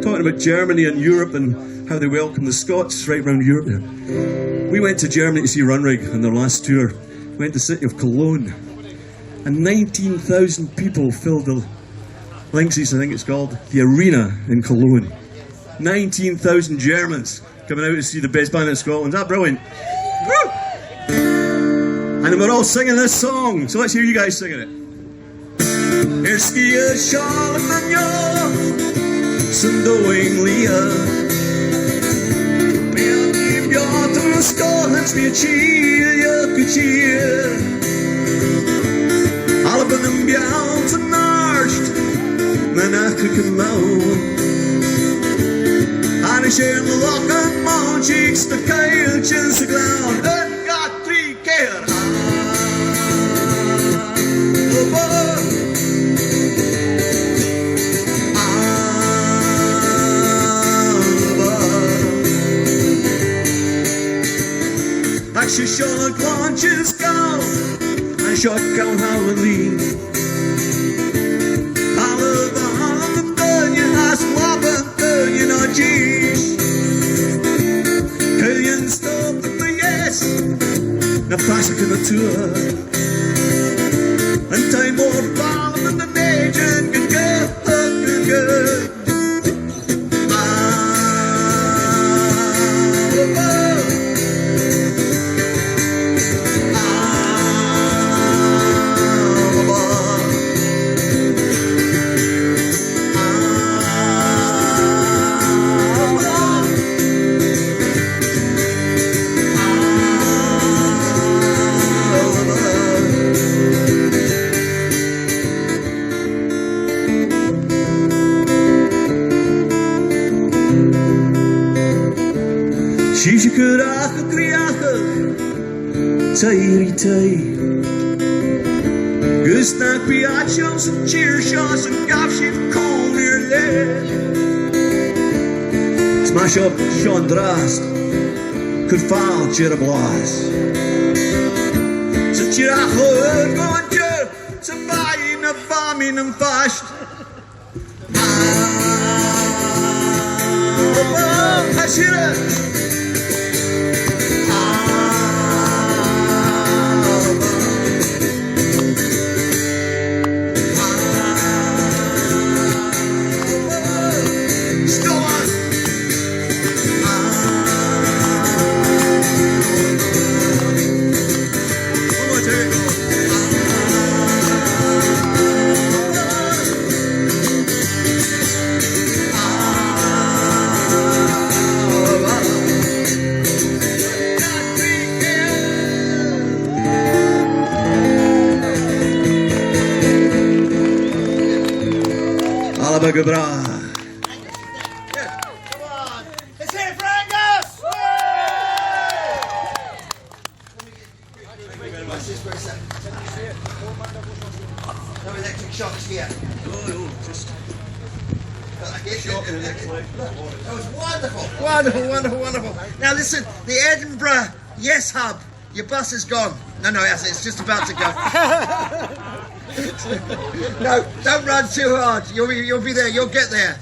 talking about Germany and Europe and how they welcome the Scots right around Europe there. We went to Germany to see Runrig on their last tour. We went to the city of Cologne, and 19,000 people filled the Linksys, I think it's called, the arena in Cologne. 19,000 Germans coming out to see the best band in Scotland. Is that brilliant? Woo! And we're all singing this song, so let's hear you guys singing it. Erskier Charlotte Sundoinglia Björn Björn Skålens vi cheer kuchier Alban Björn til Narsht Men akkurat mau Han kjern lokken mau cheeks the kale chins the ground got 3 care She shall not launches go and shot down Halloween. Halloween, you has woven, you know, jeez. Killian stop the yes, the classic in the tour. And time more bomb than the nation can go. She's a good Tairi tai Gusnak piachos and cheer shots and gafship cold near lead Smash up Sean Drast Could fall cheer blast So cheer a hood going cheer To buy in a bombing and fast I see it Good bra. Come on. Let's hear it for Angus! No electric shocks here. Just shot in the next leg. That was wonderful. Wonderful, wonderful, wonderful. Now listen, the Edinburgh Yes Hub, your bus is gone. No, it's just about to go. No, don't run too hard. You'll be there. You'll get there.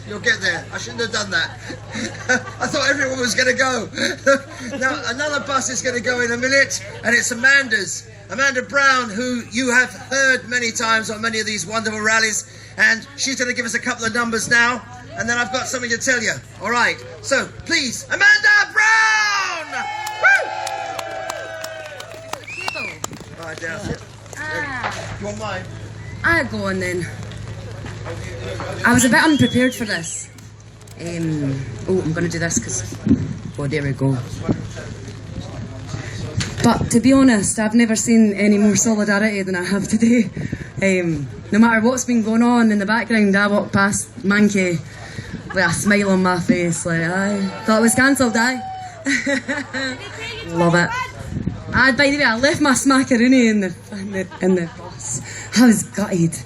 I shouldn't have done that. I thought everyone was going to go. Now another bus is going to go in a minute, and it's Amanda's. Amanda Brown, who you have heard many times on many of these wonderful rallies, and she's going to give us a couple of numbers now. and then I've got something to tell you. All right. So please, Amanda Brown. Woo! All right, down. Do you want mine? I'll go on then. I was a bit unprepared for this. I'm going to do this because... Oh, there we go. But to be honest, I've never seen any more solidarity than I have today. No matter what's been going on in the background, I walk past Mankey with a smile on my face, like, I thought it was cancelled, Love it. By the way, I left my smackaroonie in the bus. I was gutted.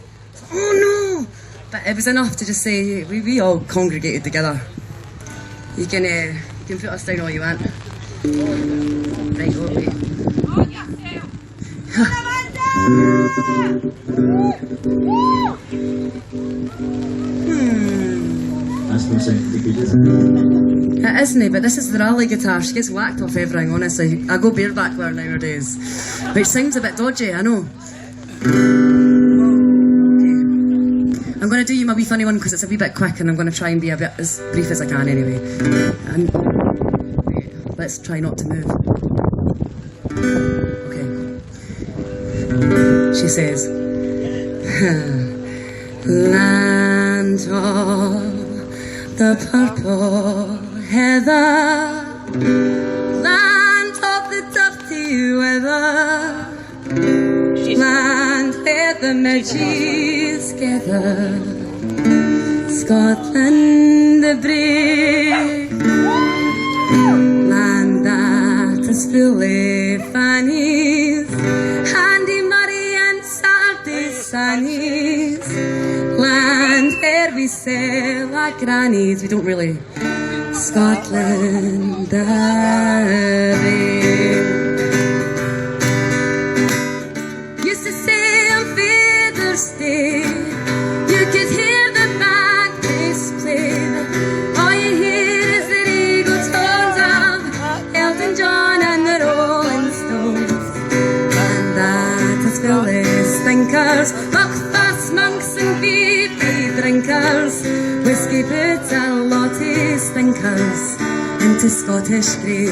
Oh no! But it was enough to just say, we all congregated together. You can put us down all you want. Right, okay. That's no sound to good, is it? It isn't, but this is the rally guitar. She gets whacked off everything, honestly. I go bareback there nowadays. Which sounds a bit dodgy, I know. I'm going to do you my wee funny one because it's a wee bit quick and I'm going to try and be a bit as brief as I can anyway. And let's try not to move. Okay. She says, land of the purple heather, land of the dusty weather, land where the midges gather, Scotland the brave, land that is full of fannies, Handy Murray and Saturday Sannies, land where we sail like grannies. We don't really. Scotland the brave. Used to sail on Father's Day, you could hear the bagpipes play. All you hear is the regal tones of Elton John and the Rolling Stones. And that is full of stinkers, buckfast monks and beefy drinkers, whiskey puts and Lottie stinkers into Scottish grey.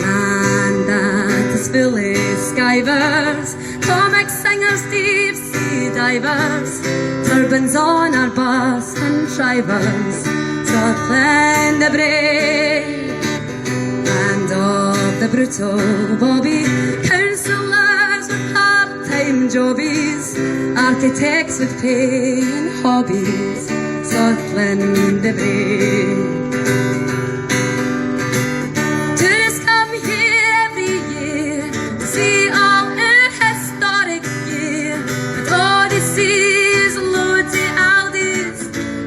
Land that is full of skivers, comic singers, deep sea divers, turbans on our bus and shivers, Scotland the brave, land of the brutal bobby, councillors with part-time jobbies, architects with pay and hobbies, Scotland the brave. Tourists come here every year to see all our historic gear, but all they see is loads of Aldis,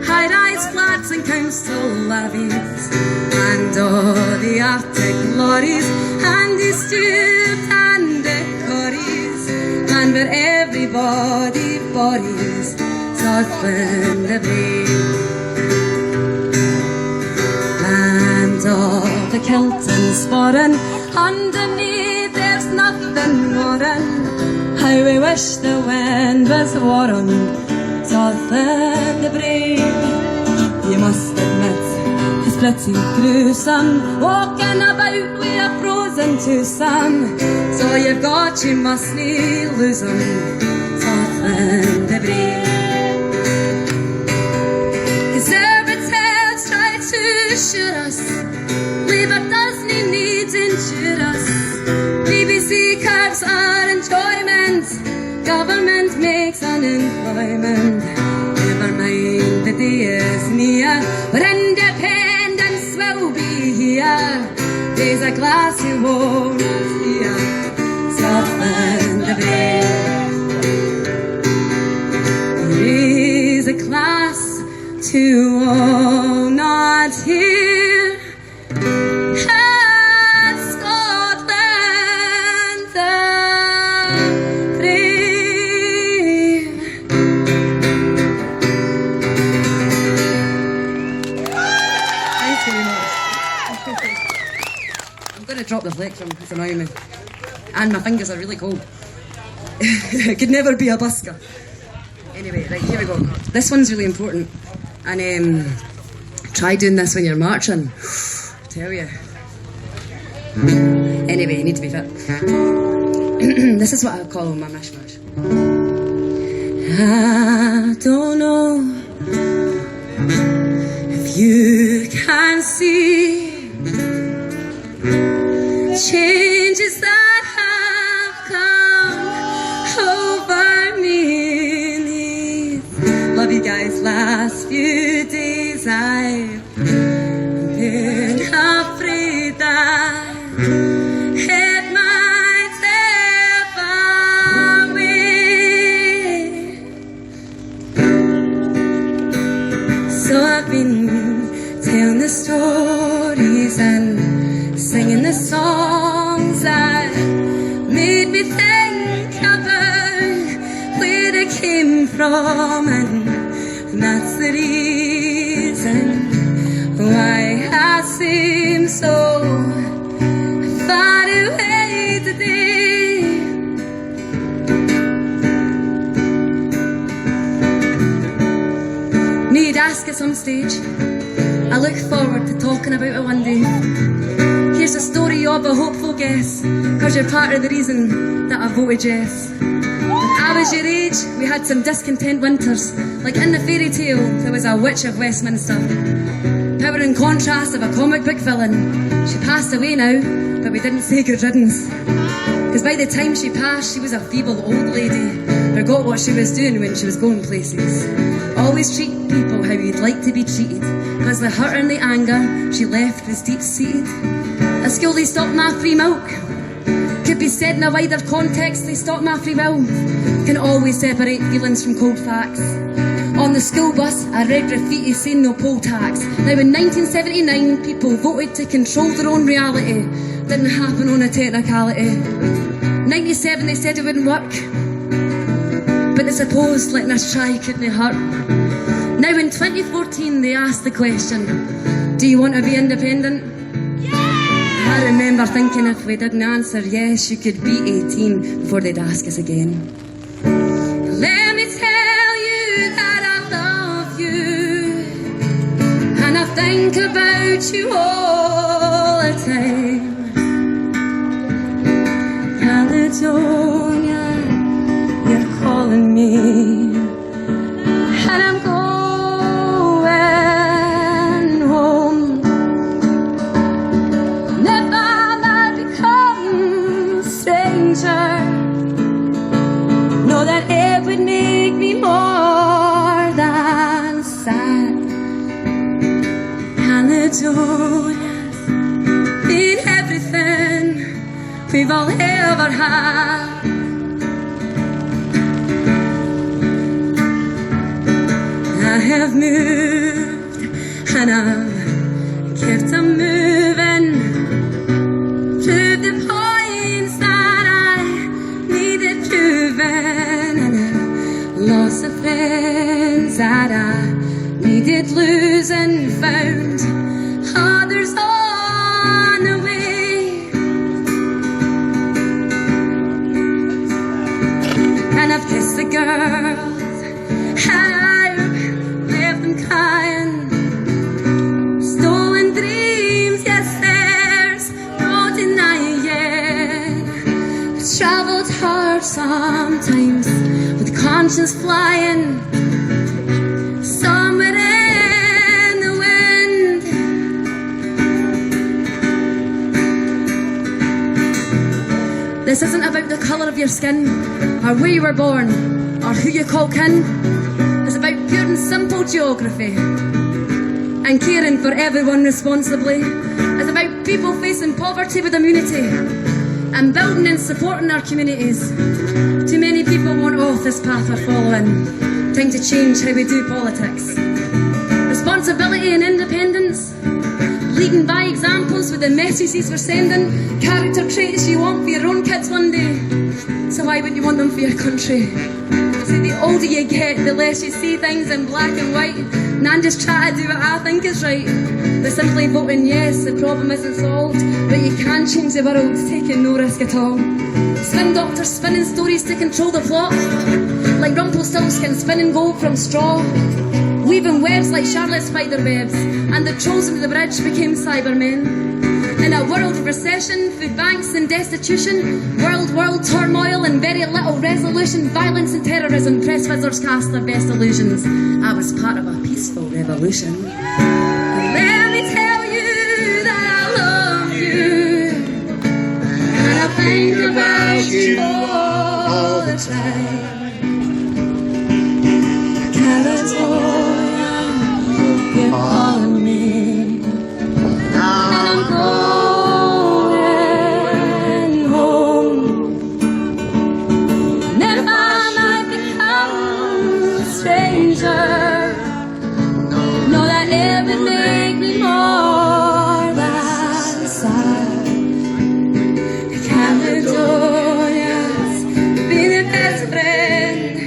high-rise flats and council levies, and all the Arctic lorries, and the Stewart and the Corries, and where everybody bodies, Scotland the brave. Land of the kilt and sporran, underneath there's nothing more'n how we wish the wind was warm, Scotland the brave. You must admit it's pretty gruesome walking about with a frozen twosome, so you've got you mustn't lose 'em, Scotland the brave. Conservatives try to shoot us, Labour doesn't need to insure us, BBC curbs our enjoyment, government makes unemployment. Never mind, the day is near when independence will be here. There's a glass you won't hear, Scotland the brave. There is a class to all not here, at Scotland the brave. Thanks very much. I'm going to drop the plectrum, it's annoying me. And my fingers are really cold. It could never be a busker. Anyway. Anyway, right, here we go. This one's really important. And try doing this when you're marching. I tell you. Anyway, you need to be fit. This is what I call my mishmash. I don't know if you can see changes that have come over me. Love you guys. Last few days I've been afraid that hit myself away. So I've been telling the stories and singing the songs that made me think about where I came from, and that's the reason why I seem so far away today. Need ask at some stage. I look forward to talking about it one day. Here's a story of a hopeful guess, cause you're part of the reason that I voted yes. When I was your age, we had some discontent winters. Like in the fairy tale, there was a witch of Westminster. Power and contrast of a comic book villain. She passed away now, but we didn't say good riddance. Cause by the time she passed, she was a feeble old lady. Forgot what she was doing when she was going places. Always treat people how you'd like to be treated. Cause the hurt and the anger she left was deep-seated. At school they stopped my free milk. Could be said in a wider context, they stopped my free will. Can always separate feelings from cold facts. On the school bus, I read graffiti saying no poll tax. Now in 1979, people voted to control their own reality. Didn't happen on a technicality. 97, they said it wouldn't work. But they supposed letting us try couldn't hurt. Now in 2014, they asked the question, do you want to be independent? I remember thinking if we didn't answer yes, you could be 18 before they'd ask us again. Let me tell you that I love you, and I think about you all the time. Caledonia, you're calling me, and I'm going home. Know that it would make me more than sad. Caledonia's been everything we've all ever had. I have moved and I've kept on moving to the points that I needed proving, and I lost the friends that I needed losing, found others on the way, and I've kissed the girls and I've left them crying. Stolen dreams, yes, there's no denying. Travelled hard sometimes with conscience flying somewhere in the wind. This isn't about the colour of your skin or where you were born or who you call kin. It's about pure and simple geography and caring for everyone responsibly. It's about people facing poverty with immunity and building and supporting our communities. Too many people want off this path we're following. Time to change how we do politics. Responsibility and independence, leading by examples with the messages we're sending, character traits you want for your own kids one day. So why wouldn't you want them for your country? See, the older you get, the less you see things in black and white. And I'm just trying to do what I think is right. By simply voting yes, the problem isn't solved, but you can change the world, taking no risk at all. Spin doctors spinning stories to control the plot, like Rumpelstiltskin spinning gold from straw, weaving webs like Charlotte's spiderwebs, and the trolls under the bridge became Cybermen. In a world of recession, food banks and destitution, world turmoil and very little resolution, violence and terrorism, press wizards cast their best illusions. I was part of a peaceful revolution. And let me tell you that I love you, and I think about you all the time. California, you're calling me. I'm going home. And if I might become a stranger, know that it would make me more than sad. Caledonia's been the best friend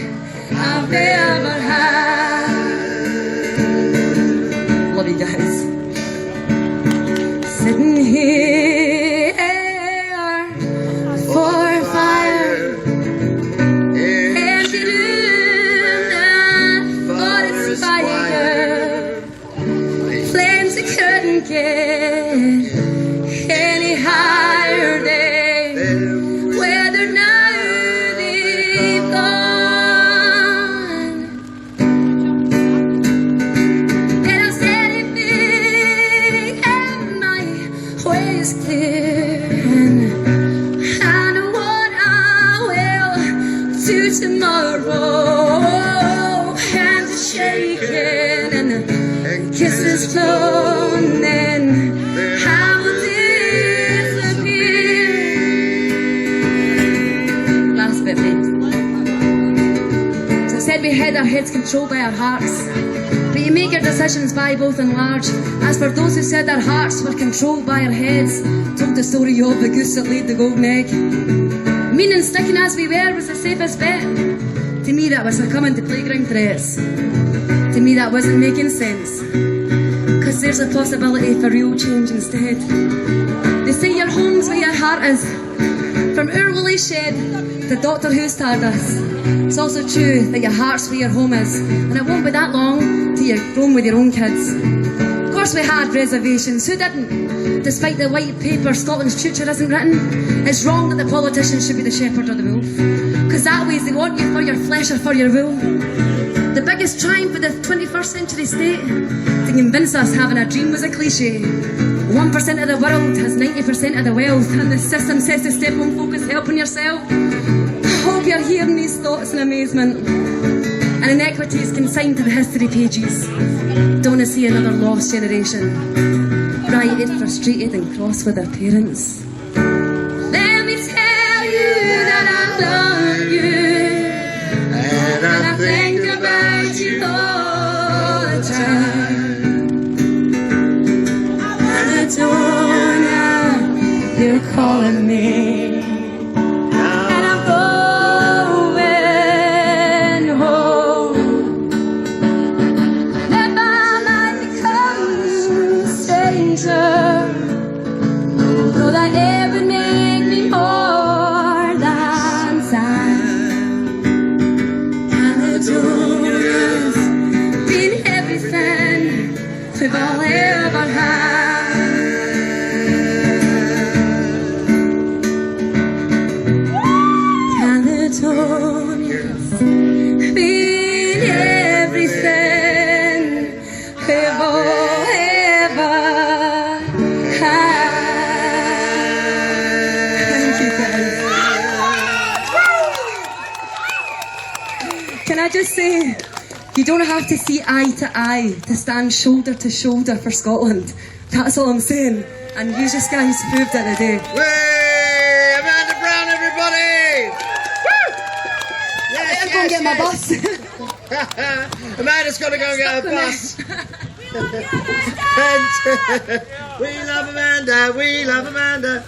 I've ever had. Love you guys. Sitting here before a fire, empty room that thought expired. Flames that couldn't get any higher. They weathered now they've gone. And I'm standing big and my way is clear, and I know what I will do tomorrow. Hands are shaking and kisses flown, and I will disappear. Last bit, mate. So I said we had our heads controlled by our hearts, but you make your decisions by both and large. As for those who said their hearts were controlled by our heads, told the story of the goose that laid the golden egg. Meaning sticking as we were was the safest bet. To me that was succumbing to playground threats. To me that wasn't making sense, cause there's a possibility for real change instead. They say your home's where your heart is, from our lily shed to Doctor Who Stardust. It's also true that your heart's where your home is, and it won't be that long till you're grown with your own kids. Of course we had reservations, who didn't? Despite the white paper Scotland's future isn't written, it's wrong that the politicians should be the shepherd or the wolf, cause that way they want you for your flesh or for your wool. The biggest triumph of the 21st century state, to convince us having a dream was a cliche. 1% of the world has 90% of the wealth, and the system says to step on focus, helping yourself. I hope you're hearing these thoughts in amazement, and inequities consigned to the history pages. Don't want to see another lost generation, frighted, frustrated and cross with their parents. Let me tell you that I love you, and I think about you all the time. Caledonia, you're calling me, and I'm going home. If I might become a stranger, know that it would make me more than sad. Caledonia's been everything we've all ever had. Caledonia's been everything we've all ever had. Thank you guys. Can I just say, you don't have to see eye to eye to stand shoulder to shoulder for Scotland. That's all I'm saying. And you just guys proved it today. Way! Amanda Brown, everybody! Woo! Yes, Go and get my bus. Amanda's got to go and get her bus. We love Amanda, we love Amanda.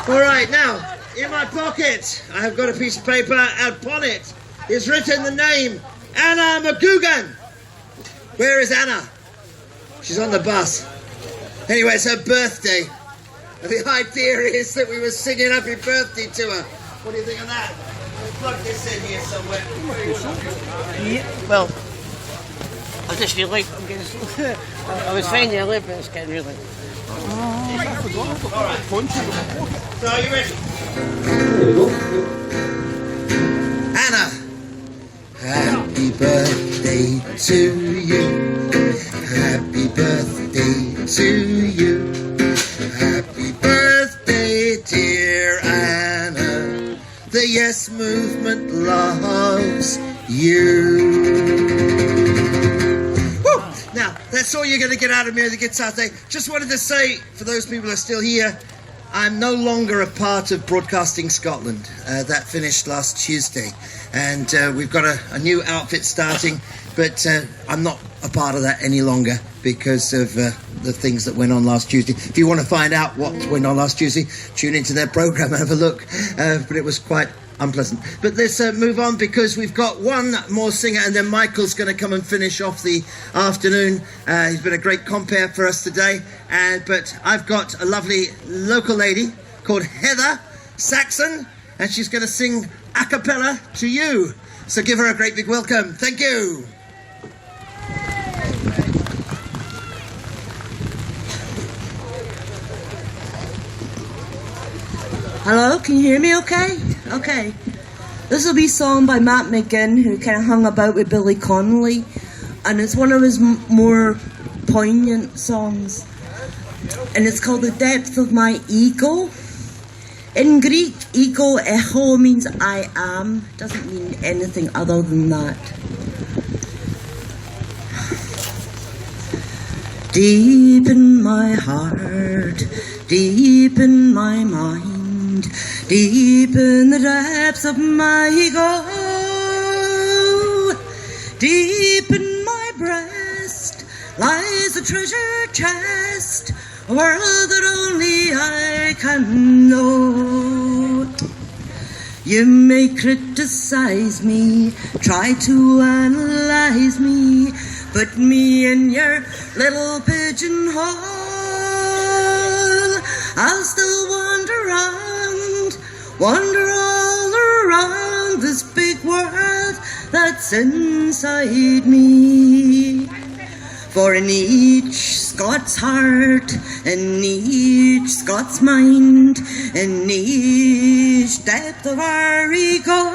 All right, now, in my pocket, I have got a piece of paper, and upon it is written the name, Anna McGugan. Where is Anna? She's on the bus. Anyway, it's her birthday. And the idea is that we were singing happy birthday to her What do you think of that? Let's plug this in here somewhere. Yeah, well, I just feel like I'm getting. I was fine earlier, but it's getting really. Alright. So are you ready? Anna. Happy birthday to you. Happy birthday to you. Happy birthday, dear Anna. The Yes Movement loves you. Woo! Now, that's all you're going to get out of me at the guitar thing. Just wanted to say, for those people who are still here, I'm no longer a part of Broadcasting Scotland. That finished last Tuesday. And we've got a new outfit starting, but I'm not a part of that any longer because of the things that went on last Tuesday. If you want to find out what went on last Tuesday, tune into their programme and have a look. But it was quite unpleasant. But let's move on because we've got one more singer and then Michael's going to come and finish off the afternoon. He's been a great compere for us today. But I've got a lovely local lady called Heather Saxon and she's going to sing a cappella to you. So give her a great big welcome. Thank you. Hello, can you hear me okay? Okay. This will be sung by Matt McGinn, who kind of hung about with Billy Connolly, and it's one of his more poignant songs. And it's called The Depth of My Ego. In Greek, ego, echo, means I am. Doesn't mean anything other than that. Deep in my heart, deep in my mind, deep in the depths of my ego, deep in my breast lies a treasure chest, a world that only I can know. You may criticize me, try to analyze me, put me in your little pigeonhole. I'll still wander all around this big world that's inside me. For in each Scots heart, in each Scots mind, in each depth of our ego,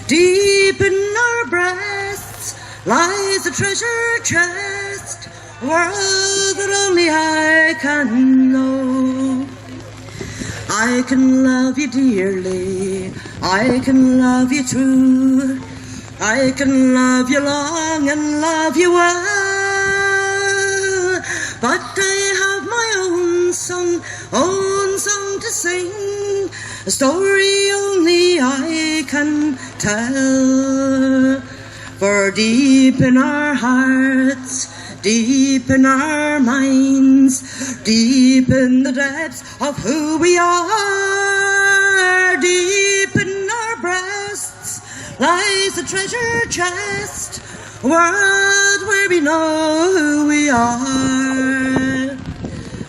deep in our breasts lies a treasure chest, a world that only I can know. I can love you dearly, I can love you true, I can love you long and love you well, but I have my own song to sing, a story only I can tell. For deep in our hearts, deep in our minds, deep in the depths of who we are, deep in our breasts lies a treasure chest, a world where we know who we are.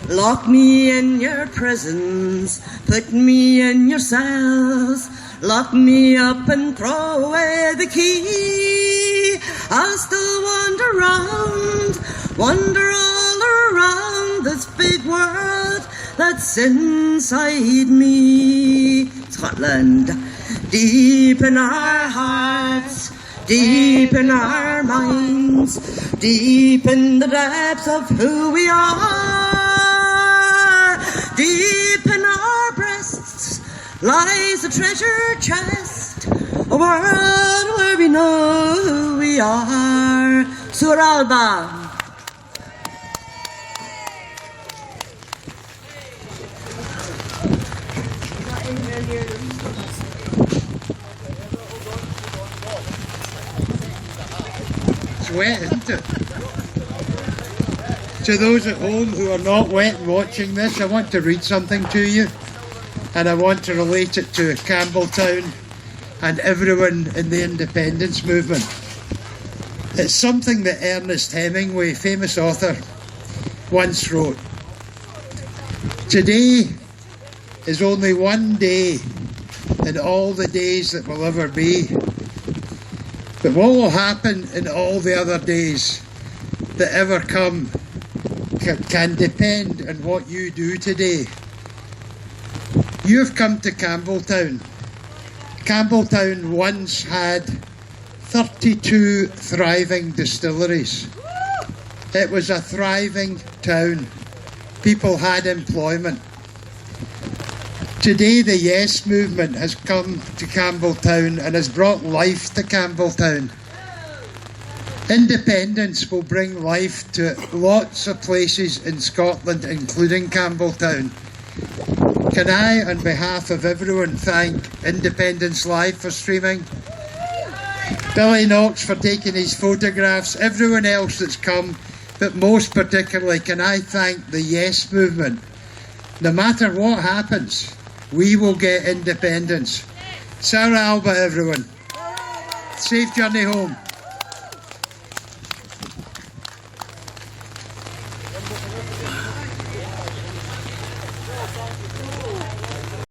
Lock me in your prisons, put me in your cells, lock me up and throw away the key. I'll still wander all around this big world that's inside me. Scotland, deep in our hearts, deep in our minds, deep in the depths of who we are, deep in our breasts lies a treasure chest, a world where we know who we are. Suralba. It's wet, isn't it? To those at home who are not wet and watching this, I want to read something to you, and I want to relate it to Campbeltown and everyone in the independence movement. It's something that Ernest Hemingway, famous author, once wrote. Today, is only one day in all the days that will ever be. But what will happen in all the other days that ever come can depend on what you do today. You've come to Campbeltown. Campbeltown once had 32 thriving distilleries. It was a thriving town. People had employment. Today the Yes movement has come to Campbeltown and has brought life to Campbeltown. Independence will bring life to lots of places in Scotland, including Campbeltown. Can I, on behalf of everyone, thank Independence Live for streaming, Billy Knox for taking his photographs, everyone else that's come, but most particularly can I thank the Yes movement. No matter what happens, we will get independence. Sarah Alba, everyone. Safe journey home.